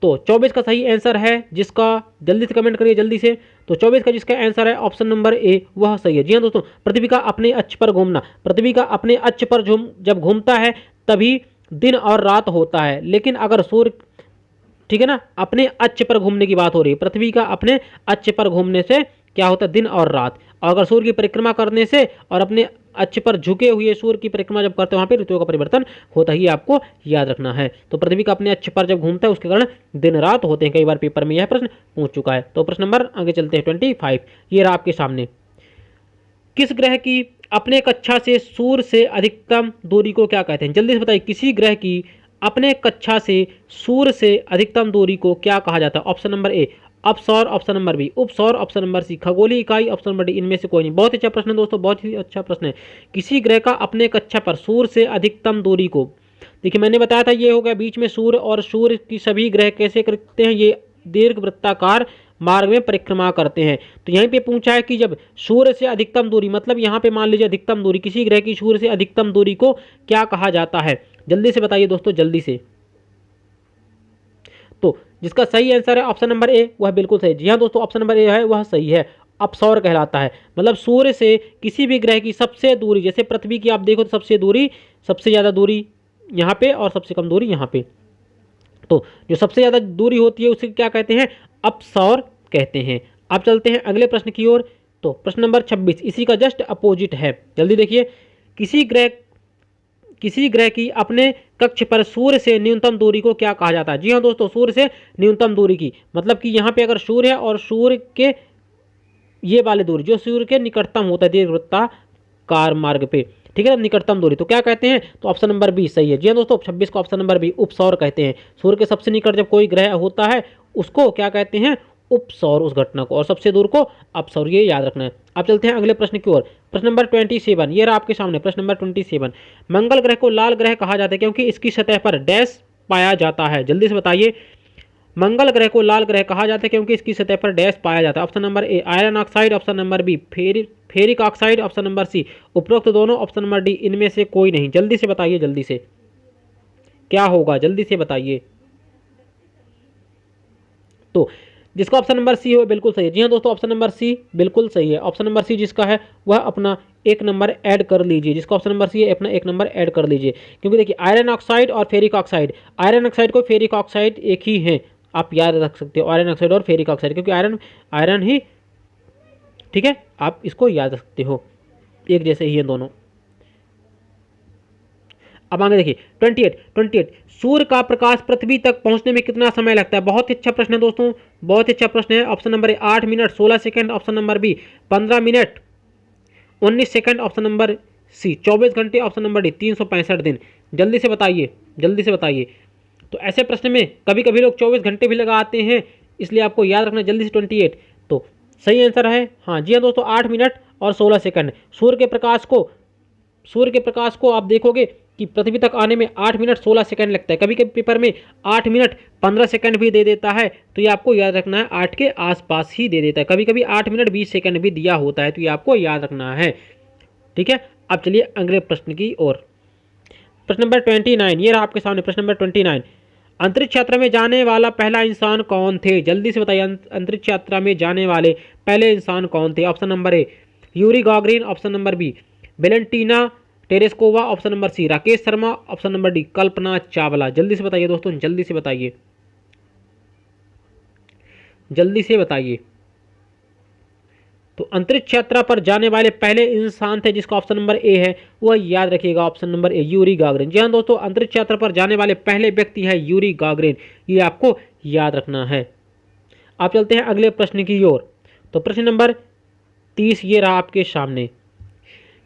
तो 24 का सही आंसर है जिसका, जल्दी से कमेंट करिए जल्दी से। तो 24 का जिसका आंसर है ऑप्शन नंबर ए वह सही है। जी हाँ दोस्तों, पृथ्वी का अपने अक्ष पर घूमना, पृथ्वी का अपने अक्ष पर जब घूमता है तभी दिन और रात होता है। लेकिन अगर सूर्य, ठीक है ना, अपने अक्ष पर घूमने की बात हो रही है, पृथ्वी का अपने अक्ष पर घूमने से क्या होता है, दिन और रात। और अगर सूर्य की परिक्रमा करने से और अपने अक्ष पर झुके हुए सूर्य की परिक्रमा जब करते हैं वहां पे ऋतुओं का परिवर्तन होता ही, आपको याद रखना है। तो पृथ्वी का अपने अक्ष पर जब घूमता है उसके कारण दिन रात होते हैं। कई बार पेपर में यह प्रश्न पूछ चुका है। तो प्रश्न नंबर आगे चलते हैं 25 ये रहा आपके सामने। किस ग्रह की अपने कक्षा से सूर्य से अधिकतम दूरी को क्या कहते हैं? जल्दी से बताइए, किसी ग्रह की अपने कक्षा से सूर्य से अधिकतम दूरी को क्या कहा जाता है? ऑप्शन नंबर ए अपसौर, ऑप्शन नंबर बी उपसौर, ऑप्शन नंबर सी खगोलीय इकाई, ऑप्शन नंबर डी इनमें से कोई नहीं। बहुत अच्छा प्रश्न है दोस्तों, बहुत ही अच्छा प्रश्न है। किसी ग्रह का अपने कक्षा पर सूर्य से अधिकतम दूरी को, देखिए मैंने बताया था ये हो गया बीच में सूर्य, और सूर्य की सभी ग्रह कैसे करते हैं, ये दीर्घ वृत्ताकार मार्ग में परिक्रमा करते हैं। तो यहीं पे पूछा है कि जब सूर्य से अधिकतम दूरी, मतलब यहाँ पे मान लीजिए अधिकतम दूरी, किसी ग्रह की सूर्य से अधिकतम दूरी को क्या कहा जाता है? जल्दी से बताइए दोस्तों, जल्दी से। तो जिसका सही आंसर है ऑप्शन नंबर ए, वह बिल्कुल सही। जी हाँ दोस्तों, ऑप्शन नंबर ए है वह सही है। अपसौर कहलाता है, मतलब सूर्य से किसी भी ग्रह की सबसे दूरी, जैसे पृथ्वी की आप देखो तो सबसे दूरी, सबसे ज़्यादा दूरी यहाँ पे और सबसे कम दूरी यहाँ पे। तो जो सबसे ज़्यादा दूरी होती है उसे क्या कहते हैं? अपसौर कहते हैं। अब चलते हैं अगले प्रश्न की ओर। तो प्रश्न नंबर 26 इसी का जस्ट अपोजिट है। जल्दी देखिए, किसी ग्रह की अपने कक्ष पर सूर्य से न्यूनतम दूरी को क्या कहा जाता है? जी हाँ दोस्तों, सूर्य से न्यूनतम दूरी की मतलब कि यहाँ पे अगर सूर्य है और सूर्य के ये वाले दूरी जो सूर्य के निकटतम होता है दीर्घवृत्ताकार मार्ग पे, ठीक है, निकटतम दूरी, तो क्या कहते हैं? तो ऑप्शन नंबर बी सही है। जी हाँ दोस्तों, 26 को ऑप्शन नंबर बी उपसौर कहते हैं। सूर्य के सबसे निकट जब कोई ग्रह होता है उसको क्या कहते हैं? उपसौर, उस घटना को, और सबसे दूर को अपसौर, ये याद रखना है। अब चलते हैं अगले प्रश्न की ओर। प्रश्न नंबर 27, ये रहा आपके सामने प्रश्न नंबर 27। मंगल ग्रह को लाल ग्रह कहा जाता है क्योंकि इसकी सतह पर डैश पाया जाता है। जल्दी से बताइए, मंगल ग्रह को लाल ग्रह कहा जाता है क्योंकि इसकी सतह पर डैश पाया जाता है। Option number A iron oxide, option number B ferric oxide, option number C उपरोक्त दोनों, ऑप्शन नंबर डी इनमें से कोई नहीं। जल्दी से बताइए, जल्दी से क्या होगा, जल्दी से बताइए। तो जिसका ऑप्शन नंबर सी हो बिल्कुल सही है। जी हाँ दोस्तों, ऑप्शन नंबर सी बिल्कुल सही है। ऑप्शन नंबर सी जिसका है वह अपना एक नंबर ऐड कर लीजिए। जिसका ऑप्शन नंबर सी है अपना एक नंबर ऐड कर लीजिए, क्योंकि देखिए आयरन ऑक्साइड और फेरिक ऑक्साइड, आयरन ऑक्साइड को फेरिक ऑक्साइड एक ही है, आप याद रख सकते हो, आयरन ऑक्साइड और फेरिक ऑक्साइड, क्योंकि आयरन ही, ठीक है, आप इसको याद रख सकते हो, एक जैसे ही है दोनों। अब आगे देखिए 28 सूर्य का प्रकाश पृथ्वी तक पहुंचने में कितना समय लगता है? बहुत ही अच्छा प्रश्न है दोस्तों, बहुत ही अच्छा प्रश्न है। Option number A 8 minute 16 second, option number B 15 minute 19 second, option number C 24 घंटे, ऑप्शन नंबर डी 365 दिन। जल्दी से बताइए, जल्दी से बताइए। तो ऐसे प्रश्न में कभी कभी लोग 24 घंटे भी लगाते हैं, इसलिए आपको याद रखना जल्दी से 28। तो सही आंसर है, हाँ जी हाँ दोस्तों, 8 मिनट और 16 सेकंड। सूर्य के प्रकाश को आप देखोगे कि पृथ्वी तक आने में 8 मिनट 16 सेकंड लगता है। कभी कभी पेपर में 8 मिनट 15 सेकंड भी दे देता है, तो ये आपको याद रखना है 8 के आसपास ही दे देता है। कभी कभी 8 मिनट 20 सेकंड भी दिया होता है, तो ये आपको याद रखना है, ठीक है। अब चलिए अगले प्रश्न की ओर। प्रश्न नंबर 29, ये रहा आपके सामने प्रश्न नंबर 29। अंतरिक्ष यात्रा में जाने वाला पहला इंसान कौन थे? जल्दी से बताइए, अंतरिक्ष यात्रा में जाने वाले पहले इंसान कौन थे? Option number A Yuri Gagarin, option number B Valentina Tereshkova, option number C Rakesh Sharma, option number D Kalpana Chawla. जल्दी से बताइए दोस्तों, जल्दी से बताइए, जल्दी से बताइए। तो अंतरिक्ष यात्रा पर जाने वाले पहले इंसान थे जिसका ऑप्शन नंबर ए है, वह याद रखिएगा, option number A Yuri Gagarin. जी हाँ दोस्तों, अंतरिक्ष यात्रा पर जाने वाले पहले व्यक्ति है यूरी गागरिन, ये आपको याद रखना है। आप चलते हैं अगले प्रश्न की ओर। तो प्रश्न नंबर 30 ये रहा आपके सामने।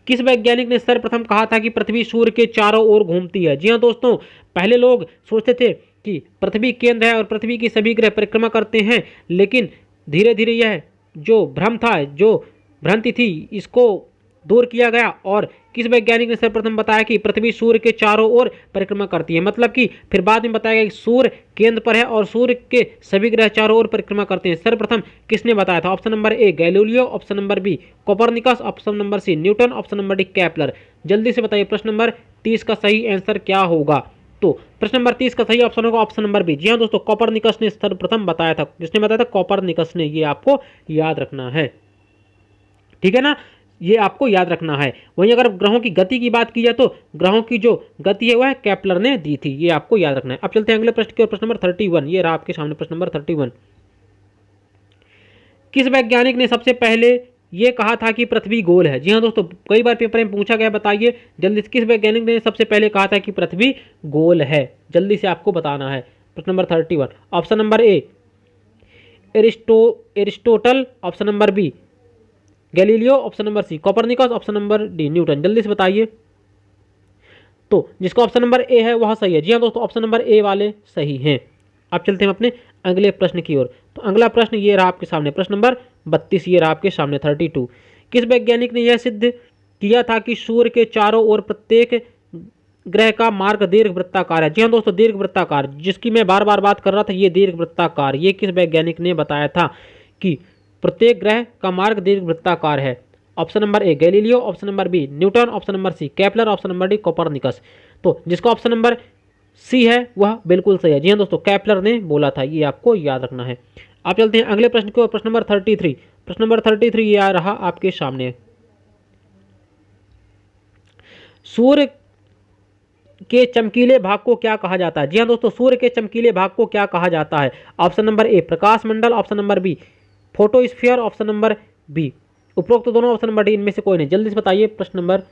किस वैज्ञानिक ने सर्वप्रथम कहा था कि पृथ्वी सूर्य के चारों ओर घूमती है? जी हाँ दोस्तों, पहले लोग सोचते थे कि पृथ्वी केंद्र है और पृथ्वी की सभी ग्रह परिक्रमा करते हैं, लेकिन धीरे धीरे यह जो भ्रम था, जो भ्रांति थी, इसको दूर किया गया और किस वैज्ञानिक ने सर्वप्रथम बताया कि पृथ्वी सूर्य के चारों ओर परिक्रमा करती है। मतलब कि फिर बाद में बताया गया कि सूर्य केंद्र पर है और सूर्य के सभी ग्रह चारों ओर परिक्रमा करते हैं। सर्वप्रथम किसने बताया था? Option number A Galileo, option number B Copernicus, option number C Newton, option number D Kepler. जल्दी से बताइए प्रश्न नंबर 30 का सही आंसर क्या होगा? तो प्रश्न नंबर 30 का सही ऑप्शन होगा ऑप्शन नंबर बी। जी हाँ दोस्तों, कोपरनिकस ने सर्वप्रथम बताया था। जिसने बताया था? कोपरनिकस ने। ये आपको याद रखना है, ठीक है ना, ये आपको याद रखना है। वहीं अगर ग्रहों की गति की बात की जाए तो ग्रहों की जो गति है वह केपलर ने दी थी, ये आपको याद रखना है। अब चलते हैं अगले प्रश्न की ओर। प्रश्न नंबर 31 ये रहा आपके सामने प्रश्न नंबर 31। किस वैज्ञानिक ने सबसे पहले ये कहा था कि पृथ्वी गोल है? जी हाँ दोस्तों, कई बार पेपर में पूछा गया, बताइए जल्दी से, किस वैज्ञानिक ने सबसे पहले कहा था कि पृथ्वी गोल है? जल्दी से आपको बताना है। प्रश्न number 31, option number A Aristotle, option number B Galileo, option number C Copernicus, option number D Newton. जल्दी से बताइए। तो जिसका ऑप्शन नंबर ए है वह सही है। जी हाँ दोस्तों, ऑप्शन नंबर ए वाले सही हैं। अब चलते हैं अपने अगले प्रश्न की ओर। तो अगला प्रश्न ये रहा आपके सामने प्रश्न नंबर 32 ये रहा आपके सामने 32। किस वैज्ञानिक ने यह सिद्ध किया था कि सूर्य के चारों ओर प्रत्येक ग्रह का मार्ग दीर्घ वृत्ताकार है? जी हाँ दोस्तों, दीर्घ वृत्ताकार, जिसकी मैं बार बार बात कर रहा था, ये दीर्घ वृत्ताकार, ये किस वैज्ञानिक ने बताया था कि प्रत्येक ग्रह का मार्ग दीर्घवृत्ताकार है? Option number A Galileo, option number B Newton, option number C Kepler, option number D Copernicus. तो जिसका ऑप्शन नंबर सी है वह बिल्कुल सही है। जी हाँ दोस्तों, केपलर ने बोला था, ये आपको याद रखना है। आप चलते हैं अगले प्रश्न की ओर। प्रश्न नंबर 33। प्रश्न नंबर 33 ये आ रहा आपके सामने। सूर्य के चमकीले भाग को क्या कहा जाता है? जी हाँ दोस्तों, सूर्य के चमकीले भाग को क्या कहा जाता है? ऑप्शन नंबर ए प्रकाश मंडल, option number B photosphere, option number B उपरोक्त दोनों, ऑप्शन नंबर डी इनमें से कोई नहीं। जल्दी से बताइए प्रश्न नंबर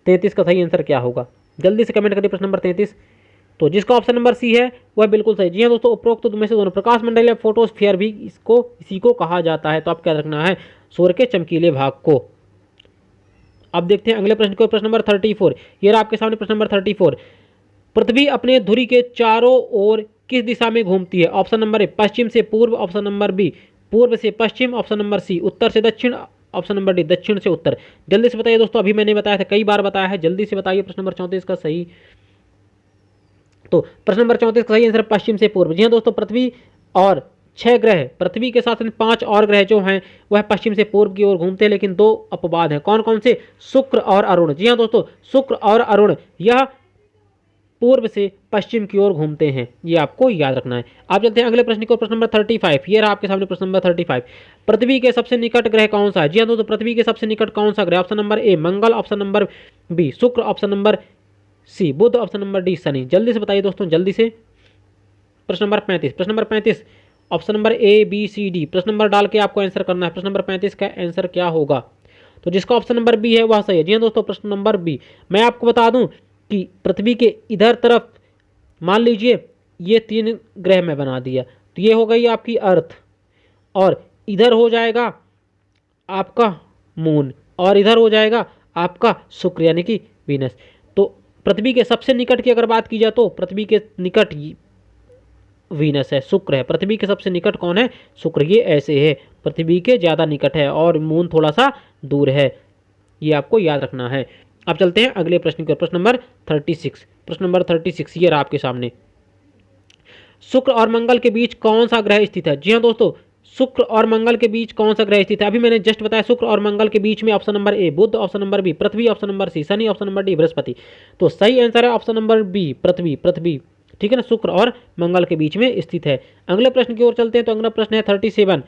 33 का सही आंसर क्या होगा? जल्दी से कमेंट करिए प्रश्न नंबर 33। तो जिसका ऑप्शन नंबर सी है वह बिल्कुल सही। जी हाँ दोस्तों, उपरोक्त में से दोनों, प्रकाश मंडल या फोटोस्फीयर भी इसी को कहा जाता है। तो आप क्या रखना है? सूर्य के चमकीले भाग को। अब देखते हैं अगले प्रश्न को। प्रश्न नंबर 34 ये रहा आपके सामने। प्रश्न नंबर 34, पृथ्वी अपने धुरी के चारों ओर किस दिशा में घूमती है? ऑप्शन नंबर ए पश्चिम से पूर्व, ऑप्शन नंबर बी पूर्व से पश्चिम, ऑप्शन नंबर सी उत्तर से दक्षिण, ऑप्शन नंबर डी दक्षिण से उत्तर। जल्दी से बताइए दोस्तों, अभी मैंने बताया था, कई बार बताया है, जल्दी से बताइए प्रश्न नंबर 34 का सही। तो प्रश्न नंबर 34 का सही आंसर पश्चिम से पूर्व। जी हाँ दोस्तों, पृथ्वी और 6 ग्रह, पृथ्वी के साथ 5 और ग्रह जो हैं वह पश्चिम से पूर्व की ओर घूमते हैं, लेकिन 2 अपवाद हैं। कौन कौन से? शुक्र और अरुण। जी हाँ दोस्तों, शुक्र और अरुण यह पूर्व से पश्चिम की ओर घूमते हैं, ये आपको याद रखना है। आप चलते हैं अगले प्रश्न को। प्रश्न नंबर 35 ये रहा आपके सामने। प्रश्न नंबर 35, पृथ्वी के सबसे निकट ग्रह कौन सा है? जी हाँ दोस्तों, पृथ्वी के सबसे निकट कौन सा ग्रह? ऑप्शन नंबर ए मंगल, ऑप्शन नंबर बी शुक्र, ऑप्शन नंबर सी बुध, ऑप्शन नंबर डी शनि। जल्दी से बताइए दोस्तों, जल्दी से। प्रश्न नंबर 35, प्रश्न number 35 option number A B C D प्रश्न नंबर डाल के आपको आंसर करना है। प्रश्न नंबर 35 का आंसर क्या होगा? तो जिसका ऑप्शन नंबर बी है वह सही है। जी हाँ दोस्तों, प्रश्न नंबर बी। मैं आपको बता दूं कि पृथ्वी के इधर तरफ मान लीजिए ये 3 ग्रह में बना दिया, तो ये हो गई आपकी अर्थ, और इधर हो जाएगा आपका मून, और इधर हो जाएगा आपका शुक्र यानी कि वीनस। तो पृथ्वी के सबसे निकट की अगर बात की जाए तो पृथ्वी के निकट वीनस है, शुक्र है। पृथ्वी के सबसे निकट कौन है? शुक्र। ये ऐसे है, पृथ्वी के ज़्यादा निकट है और मून थोड़ा सा दूर है, ये आपको याद रखना है। अब चलते हैं अगले प्रश्न की। प्रश्न नंबर 36। प्रश्न नंबर 36 ये रहा आपके सामने। शुक्र और मंगल के बीच कौन सा ग्रह स्थित है? जी हाँ दोस्तों, शुक्र और मंगल के बीच कौन सा ग्रह स्थित है? अभी मैंने जस्ट बताया, शुक्र और मंगल के बीच में ऑप्शन नंबर ए बुध, ऑप्शन नंबर बी पृथ्वी, option number C Shani, option number D बृहस्पति। तो सही आंसर है ऑप्शन नंबर बी पृथ्वी। पृथ्वी ठीक है ना, शुक्र और मंगल के बीच में स्थित है। अगले प्रश्न की ओर चलते हैं। तो अगला प्रश्न है 37,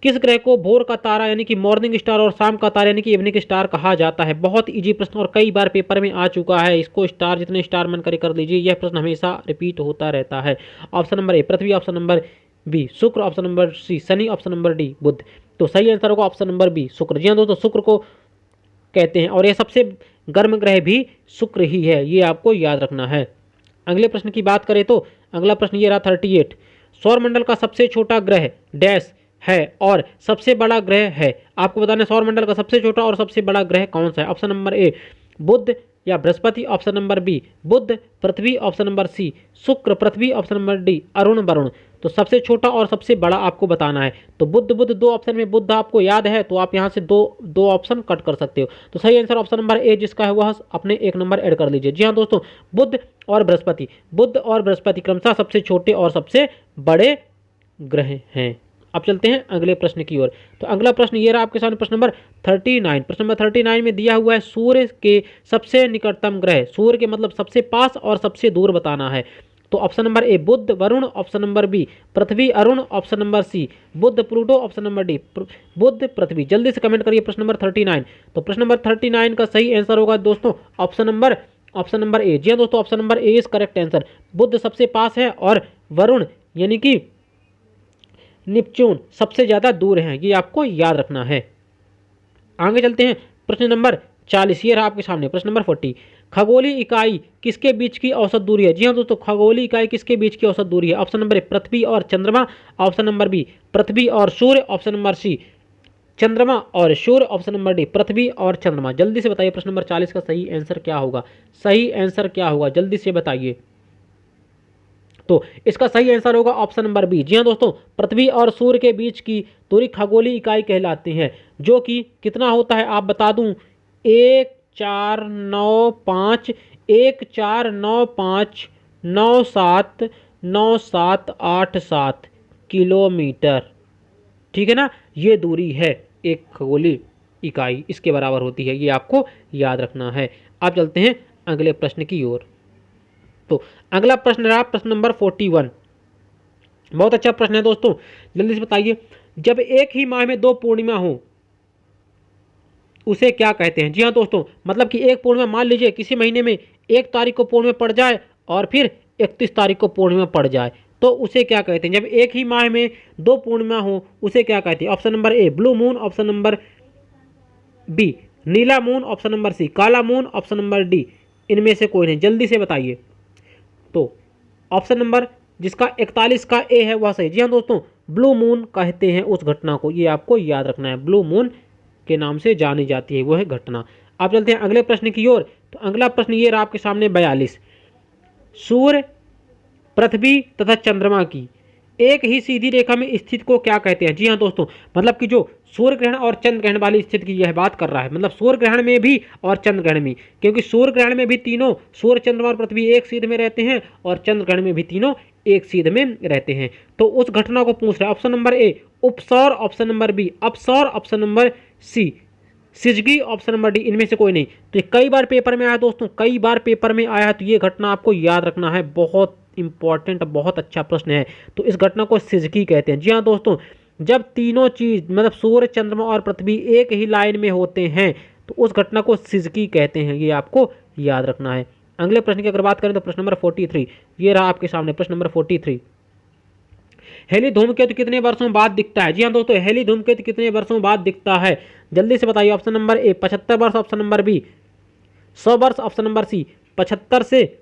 किस ग्रह को भोर का तारा यानी कि मॉर्निंग स्टार और शाम का तारा यानी कि इवनिंग स्टार कहा जाता है? बहुत इजी प्रश्न और कई बार पेपर में आ चुका है, इसको स्टार जितने स्टार मन कर लीजिए, यह प्रश्न हमेशा रिपीट होता रहता है। Option number A Prithvi, option number B शुक्र, option number C Shani, option number D Budh. तो सही आंसर होगा ऑप्शन नंबर बी शुक्र। जी हाँ दोस्तों, शुक्र को कहते हैं और यह सबसे गर्म ग्रह भी शुक्र ही है, ये आपको याद रखना है। अगले प्रश्न की बात करें तो अगला प्रश्न ये रहा 38, सौरमंडल का सबसे छोटा ग्रह डैश है और सबसे बड़ा ग्रह है? आपको बताना सौरमंडल का सबसे छोटा और सबसे बड़ा ग्रह कौन सा है? ऑप्शन नंबर ए बुध या Brihaspati, option number B Budh Prithvi, option number C Shukra Prithvi, option number D Arun Varun. तो सबसे छोटा और सबसे बड़ा आपको बताना है। तो बुध बुध 2 ऑप्शन में बुध आपको याद है, तो आप यहाँ से दो ऑप्शन कट कर सकते हो। तो सही आंसर ऑप्शन नंबर ए जिसका है वह अपने 1 नंबर ऐड कर लीजिए। जी हाँ दोस्तों, बुध और बृहस्पति क्रमशः सबसे छोटे और सबसे बड़े ग्रह हैं। अब चलते हैं अगले प्रश्न की ओर। तो अगला प्रश्न ये रहा आपके सामने। प्रश्न नंबर 39। प्रश्न नंबर 39 में दिया हुआ है सूर्य के सबसे निकटतम ग्रह, सूर्य के मतलब सबसे पास और सबसे दूर बताना है। तो option number A Budh Varun, option number B Prithvi Arun, option number C Budh Pluto, option number D Budh Prithvi. जल्दी से कमेंट करिए प्रश्न नंबर 39। तो प्रश्न नंबर 39 का सही आंसर होगा दोस्तों ऑप्शन नंबर ए। जी हाँ दोस्तों, option number A is correct answer. Budh सबसे पास है और वरुण यानी कि नेपच्यून सबसे ज़्यादा दूर हैं, ये आपको याद रखना है। आगे चलते हैं प्रश्न नंबर 40 ये रहा आपके सामने। प्रश्न नंबर 40, खगोलीय इकाई किसके बीच की औसत दूरी है? जी हाँ दोस्तों, खगोलीय इकाई किसके बीच की औसत दूरी है? ऑप्शन नंबर ए पृथ्वी और चंद्रमा, ऑप्शन नंबर बी पृथ्वी और सूर्य, ऑप्शन नंबर सी चंद्रमा और सूर्य, ऑप्शन नंबर डी पृथ्वी और चंद्रमा। जल्दी से बताइए प्रश्न नंबर 40 का सही आंसर क्या होगा? सही आंसर क्या होगा जल्दी से बताइए। तो इसका सही आंसर होगा ऑप्शन नंबर बी। जी हाँ दोस्तों, पृथ्वी और सूर्य के बीच की दूरी खगोलीय इकाई कहलाती है, जो कि कितना होता है आप बता दूं 1495 किलोमीटर। ठीक है ना। ये दूरी है एक खगोलीय इकाई, इसके बराबर होती है, ये आपको याद रखना है। अब चलते हैं अगले प्रश्न की ओर। तो अगला प्रश्न रहा प्रश्न नंबर 41। बहुत अच्छा प्रश्न है दोस्तों, जल्दी से बताइए। जब एक ही माह में 2 पूर्णिमा हो उसे क्या कहते हैं? जी हाँ दोस्तों, मतलब कि एक पूर्णिमा, मान लीजिए किसी महीने में 1 तारीख को पूर्णिमा पड़ जाए और फिर 31 तारीख को पूर्णिमा पड़ जाए, तो उसे क्या कहते हैं? जब एक ही माह में 2 पूर्णिमा हो उसे क्या कहते हैं? Option number A blue moon, option number B नीला मून, ऑप्शन नंबर सी काला मून, ऑप्शन नंबर डी इनमें से कोई नहीं। जल्दी से बताइए। तो ऑप्शन नंबर जिसका 41 का ए है वह सही। जी हाँ दोस्तों, ब्लू मून कहते हैं उस घटना को, ये आपको याद रखना है। ब्लू मून के नाम से जानी जाती है वह घटना। आप चलते हैं अगले प्रश्न की ओर। तो अगला प्रश्न ये रहा आपके सामने 42। सूर्य, पृथ्वी तथा चंद्रमा की एक ही सीधी रेखा में स्थित को क्या कहते हैं? जी हाँ दोस्तों, मतलब कि जो सूर्य ग्रहण और चंद्र ग्रहण वाली स्थिति की यह बात कर रहा है, मतलब सूर्य ग्रहण में भी और चंद्र ग्रहण में, क्योंकि सूर्य ग्रहण में भी तीनों सूर्य, चंद्रमा और पृथ्वी एक सीध में रहते हैं और चंद्र ग्रहण में भी तीनों एक सीध में रहते हैं। तो उस घटना को पूछ रहा है। ऑप्शन नंबर ए उपसौर, ऑप्शन नंबर बी अपसौर, ऑप्शन नंबर सी सिजगी, ऑप्शन नंबर डी इनमें से कोई नहीं। तो ये कई बार पेपर में आया दोस्तों, कई बार पेपर में आया है, तो ये घटना आपको याद रखना है। बहुत इंपॉर्टेंट, बहुत अच्छा प्रश्न है। तो इस घटना को सिजगी कहते हैं। जी हाँ दोस्तों, जब तीनों चीज मतलब सूर्य, चंद्रमा और पृथ्वी एक ही लाइन में होते हैं तो उस घटना को सिजगी कहते हैं, ये आपको याद रखना है। अगले प्रश्न की अगर बात करें तो प्रश्न नंबर 43 ये रहा आपके सामने। प्रश्न नंबर 43, हेली धूमकेतु कितने वर्षों बाद दिखता है? जी हाँ दोस्तों, हेली धूमकेतु कितने वर्षों बाद दिखता है? जल्दी से बताइए। ऑप्शन नंबर ए 75 वर्ष, ऑप्शन नंबर बी 100 वर्ष, ऑप्शन नंबर सी 75 से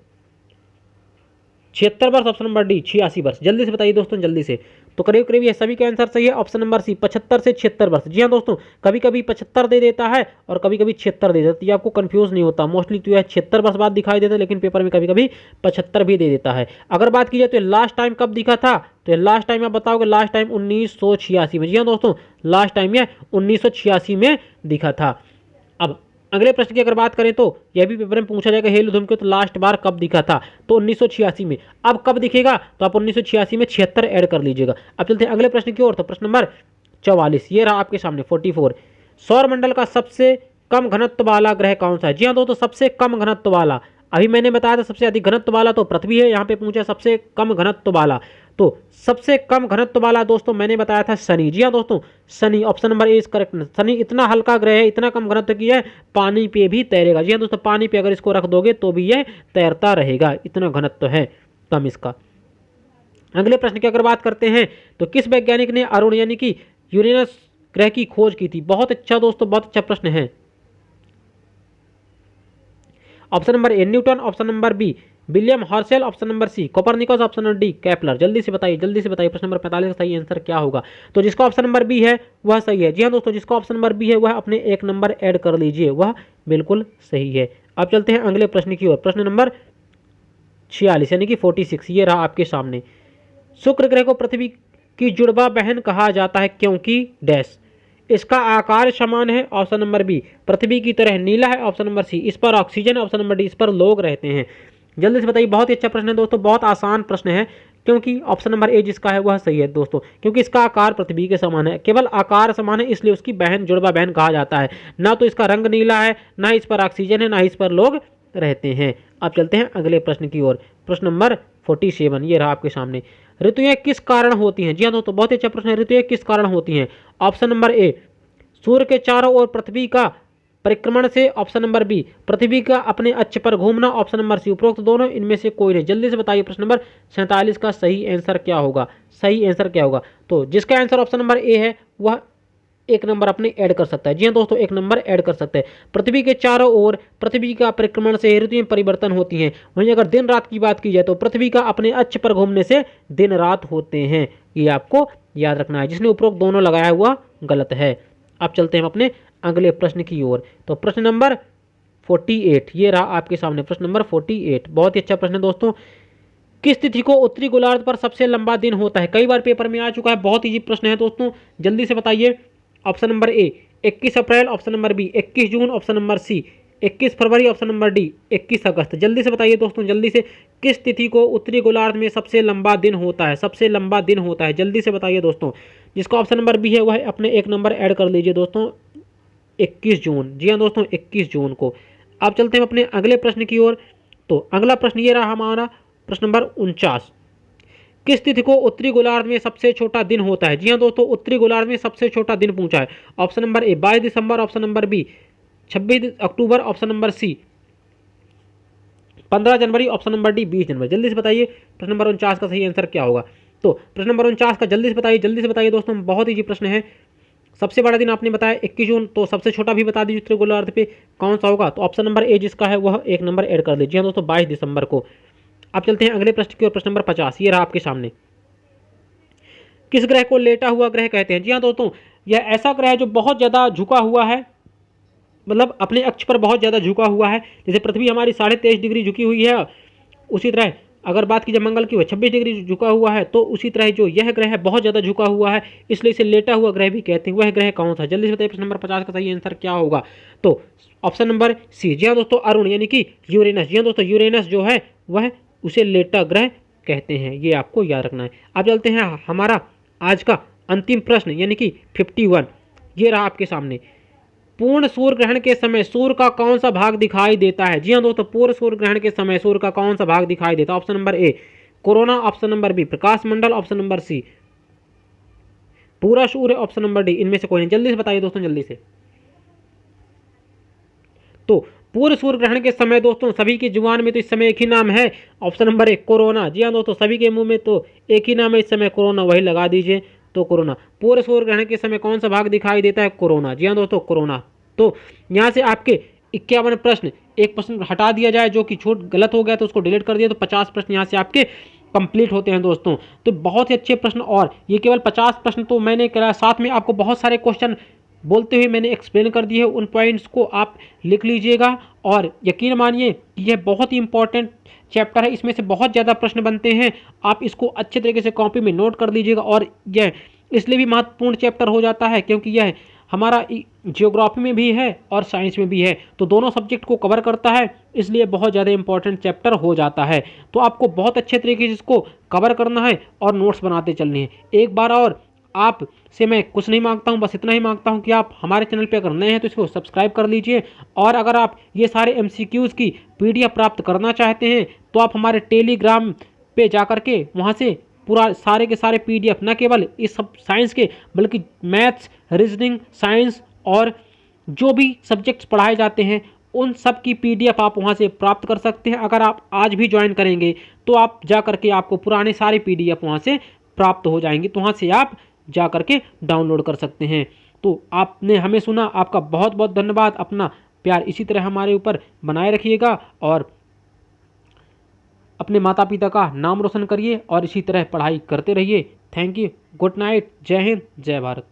76 वर्ष, ऑप्शन नंबर डी 86 वर्ष। जल्दी से बताइए दोस्तों, जल्दी से। तो करीब करीब ये सभी का आंसर सही है। ऑप्शन नंबर सी 75 से 76 वर्ष। जी हाँ दोस्तों, कभी कभी 75 दे देता है और कभी कभी 76 दे देता है, ये आपको कंफ्यूज नहीं होता। मोस्टली तो यह 76 वर्ष बाद दिखाई देता है, लेकिन पेपर में कभी कभी 75 भी दे देता है। अगर बात की जाए तो लास्ट टाइम कब दिखा था, तो लास्ट टाइम आप बताओगे, लास्ट टाइम 1986 में। जी हाँ दोस्तों, लास्ट टाइम यह 1986 में दिखा था। अब अगले प्रश्न की अगर बात करें तो यह भी पेपर में पूछा जाएगा, हेली धूमकेतु लास्ट बार कब दिखा था? तो 1986 में। अब कब दिखेगा? तो आप 1986 में 76 ऐड कर लीजिएगा। अब चलते हैं अगले प्रश्न की ओर। तो प्रश्न नंबर 44 ये रहा आपके सामने 44। सौर मंडल का सबसे कम घनत्व वाला ग्रह कौन सा है? जी हाँ दोस्तों, सबसे कम घनत्व वाला, अभी मैंने बताया था सबसे अधिक घनत्व वाला तो पृथ्वी है, यहाँ पे पूछा सबसे कम घनत्व वाला। तो सबसे कम घनत्व वाला दोस्तों मैंने बताया था शनि। जी हाँ दोस्तों, Shani, option number A is correct. Shani इतना हल्का ग्रह है, इतना कम घनत्व की है, पानी पे भी तैरेगा। जी हाँ दोस्तों, पानी पे अगर इसको रख दोगे तो भी यह तैरता रहेगा, इतना घनत्व है कम इसका। अगले प्रश्न की अगर बात करते हैं तो किस वैज्ञानिक ने अरुण यानी कि यूरेनस ग्रह की खोज की थी? बहुत अच्छा दोस्तों, बहुत अच्छा प्रश्न है। Option number A Newton, option number B William Herschel, option number C Copernicus, option number D Kepler. जल्दी से बताइए, जल्दी से बताइए। प्रश्न नंबर 45 का सही आंसर क्या होगा? तो जिसका ऑप्शन नंबर बी है वह सही है। जी हाँ दोस्तों, जिसका ऑप्शन नंबर बी है वह अपने 1 नंबर ऐड कर लीजिए, वह बिल्कुल सही है। अब चलते हैं अगले प्रश्न की ओर। प्रश्न नंबर 46 यानी कि 46 ये रहा आपके सामने। शुक्र ग्रह को पृथ्वी की जुड़वा बहन कहा जाता है क्योंकि डैश। इसका आकार समान है, ऑप्शन नंबर बी पृथ्वी की तरह नीला है, ऑप्शन नंबर सी इस पर ऑक्सीजन, ऑप्शन नंबर डी इस पर लोग रहते हैं। जल्दी से बताइए। बहुत ही अच्छा प्रश्न है दोस्तों, बहुत आसान प्रश्न है, क्योंकि ऑप्शन नंबर ए जिसका है वह सही है दोस्तों, क्योंकि इसका आकार पृथ्वी के समान है, केवल आकार समान है इसलिए उसकी बहन जुड़वा बहन कहा जाता है। ना तो इसका रंग नीला है, ना इस पर ऑक्सीजन है, ना इस पर लोग रहते हैं। अब चलते हैं अगले प्रश्न की ओर। प्रश्न नंबर 47 ये रहा आपके सामने। ऋतुएं किस कारण होती हैं? जी हाँ दोस्तों, बहुत ही अच्छा प्रश्न है। ऋतुएं किस कारण होती हैं? ऑप्शन नंबर ए सूर्य के चारों ओर पृथ्वी का परिक्रमण से, ऑप्शन नंबर बी पृथ्वी का अपने अक्ष पर घूमना, ऑप्शन नंबर सी उपरोक्त दोनों, इनमें से कोई नहीं। जल्दी से बताइए प्रश्न नंबर 47 का सही आंसर क्या होगा? सही आंसर क्या होगा? तो जिसका आंसर ऑप्शन नंबर ए है वह 1 नंबर अपने ऐड कर सकता है। जी हाँ दोस्तों, 1 नंबर ऐड कर सकते हैं। पृथ्वी के चारों ओर पृथ्वी का परिक्रमण से ऋतुएं परिवर्तन होती हैं। वहीं अगर दिन रात की बात की जाए तो पृथ्वी का अपने अक्ष पर घूमने से दिन रात होते हैं, ये आपको याद रखना है। जिसने उपरोक्त दोनों लगाया हुआ गलत है। अब चलते हैं अपने अगले प्रश्न की ओर। तो प्रश्न नंबर 48 ये रहा आपके सामने। प्रश्न नंबर 48 बहुत ही अच्छा प्रश्न है दोस्तों। किस तिथि को उत्तरी गोलार्ध पर सबसे लंबा दिन होता है? कई बार पेपर में आ चुका है, बहुत इजी प्रश्न है दोस्तों, जल्दी से बताइए। ऑप्शन नंबर ए 21 अप्रैल, ऑप्शन नंबर बी 21 जून, ऑप्शन नंबर सी 21 फरवरी, ऑप्शन नंबर डी 21 अगस्त। जल्दी से बताइए दोस्तों, जल्दी से, किस तिथि को उत्तरी गोलार्ध में सबसे लंबा दिन होता है? सबसे लंबा दिन होता है, जल्दी से बताइए दोस्तों। जिसका ऑप्शन नंबर बी है वह अपने एक नंबर ऐड कर लीजिए दोस्तों, 21 जून। जी हाँ दोस्तों, 21 जून को। अब चलते हैं अपने अगले प्रश्न की ओर। तो अगला प्रश्न ये रहा हमारा, प्रश्न नंबर 49। किस तिथि को उत्तरी गोलार्ध में सबसे छोटा दिन होता है? जी हाँ दोस्तों, उत्तरी गोलार्ध में सबसे छोटा दिन पूछा है। ऑप्शन नंबर ए 22 दिसंबर, ऑप्शन नंबर बी 26 अक्टूबर, ऑप्शन नंबर सी 15 जनवरी, ऑप्शन नंबर डी 20 जनवरी। जल्दी से बताइए प्रश्न नंबर 49 का सही आंसर क्या होगा। तो प्रश्न नंबर 49 का जल्दी से बताइए दोस्तों, बहुत ईजी प्रश्न है। सबसे बड़ा दिन आपने बताया 21 जून, तो सबसे छोटा भी बता दीजिए उत्तरी गोलार्ध पे कौन सा होगा। तो ऑप्शन नंबर ए जिसका है वह एक नंबर ऐड कर लीजिए दोस्तों, 22 दिसंबर को। अब चलते हैं अगले प्रश्न की ओर, प्रश्न नंबर 50 ये रहा आपके सामने। किस ग्रह को लेटा हुआ ग्रह कहते हैं? जी हाँ दोस्तों, यह ऐसा ग्रह है जो बहुत ज़्यादा झुका हुआ है, मतलब अपने अक्ष पर बहुत ज़्यादा झुका हुआ है। जैसे पृथ्वी हमारी 23.5 डिग्री झुकी हुई है, उसी तरह अगर बात की जाए मंगल की, वह 26 डिग्री झुका हुआ है, तो उसी तरह जो यह ग्रह है बहुत ज़्यादा झुका हुआ है, इसलिए इसे लेटा हुआ ग्रह भी कहते हैं। वह ग्रह कौन सा? जल्दी से बताइए प्रश्न नंबर 50 का सही आंसर क्या होगा। तो ऑप्शन नंबर सी, जी हाँ दोस्तों, अरुण यानी कि यूरेनस। जी हाँ दोस्तों, यूरेनस जो है वह उसे लेटा ग्रह कहते हैं, ये आपको याद रखना है। अब चलते हैं हमारा आज का अंतिम प्रश्न यानी कि 51, ये रहा आपके सामने। पूर्ण सूर्य ग्रहण के समय सूर्य का कौन सा भाग दिखाई देता है? जी हाँ दोस्तों, पूर्ण सूर्य ग्रहण के समय सूर्य का कौन सा भाग दिखाई देता है? Option number A corona, option number B प्रकाश मंडल, ऑप्शन नंबर सी पूरा सूर्य, ऑप्शन नंबर डी इनमें से कोई नहीं। जल्दी से बताइए दोस्तों, जल्दी से। तो पूर्ण सूर्य ग्रहण के समय दोस्तों सभी की जुबान में तो इस समय एक ही नाम है, ऑप्शन नंबर ए कोरोना। जी हाँ दोस्तों, सभी के मुंह में तो एक ही नाम है इस समय, कोरोना, वही लगा दीजिए। तो कोरोना, पूर्ण सूर्य ग्रहण के समय कौन सा भाग दिखाई देता है? कोरोना। जी हाँ दोस्तों, कोरोना। तो यहाँ से आपके 51 प्रश्न, एक प्रश्न हटा दिया जाए जो कि छूट गलत हो गया तो उसको डिलीट कर दिया, तो 50 प्रश्न यहाँ से आपके कंप्लीट होते हैं दोस्तों। तो बहुत ही अच्छे प्रश्न, और ये केवल 50 प्रश्न तो मैंने कराया, साथ में आपको बहुत सारे क्वेश्चन बोलते हुए मैंने एक्सप्लेन कर दिए। उन पॉइंट्स को आप लिख लीजिएगा, और यकीन मानिए कि यह बहुत ही इंपॉर्टेंट चैप्टर है, इसमें से बहुत ज़्यादा प्रश्न बनते हैं। आप इसको अच्छे तरीके से कॉपी में नोट कर लीजिएगा, और यह इसलिए भी महत्वपूर्ण चैप्टर हो जाता है क्योंकि यह हमारा जियोग्राफी में भी है और साइंस में भी है, तो दोनों सब्जेक्ट को कवर करता है, इसलिए बहुत ज़्यादा इंपॉर्टेंट चैप्टर हो जाता है। तो आपको बहुत अच्छे तरीके से इसको कवर करना है और नोट्स बनाते चलने हैं। एक बार और आप से मैं कुछ नहीं मांगता हूं, बस इतना ही मांगता हूं कि आप हमारे चैनल पे अगर नए हैं तो इसको सब्सक्राइब कर लीजिए, और अगर आप ये सारे MCQs की PDF प्राप्त करना चाहते हैं तो आप हमारे टेलीग्राम पे जा कर के वहाँ से पूरा सारे के सारे PDF, न केवल इस सब साइंस के बल्कि मैथ्स, रीजनिंग, साइंस और जो भी सब्जेक्ट्स पढ़ाए जाते हैं उन सब की PDF आप वहाँ से प्राप्त कर सकते हैं। अगर आप आज भी ज्वाइन करेंगे तो आप जा करके आपको पुराने सारे PDF वहाँ से प्राप्त हो जाएंगे, तो वहाँ से आप जा करके डाउनलोड कर सकते हैं। तो आपने हमें सुना, आपका बहुत बहुत धन्यवाद। अपना प्यार इसी तरह हमारे ऊपर बनाए रखिएगा और अपने माता पिता का नाम रोशन करिए और इसी तरह पढ़ाई करते रहिए। थैंक यू, गुड नाइट, जय हिंद, जय भारत।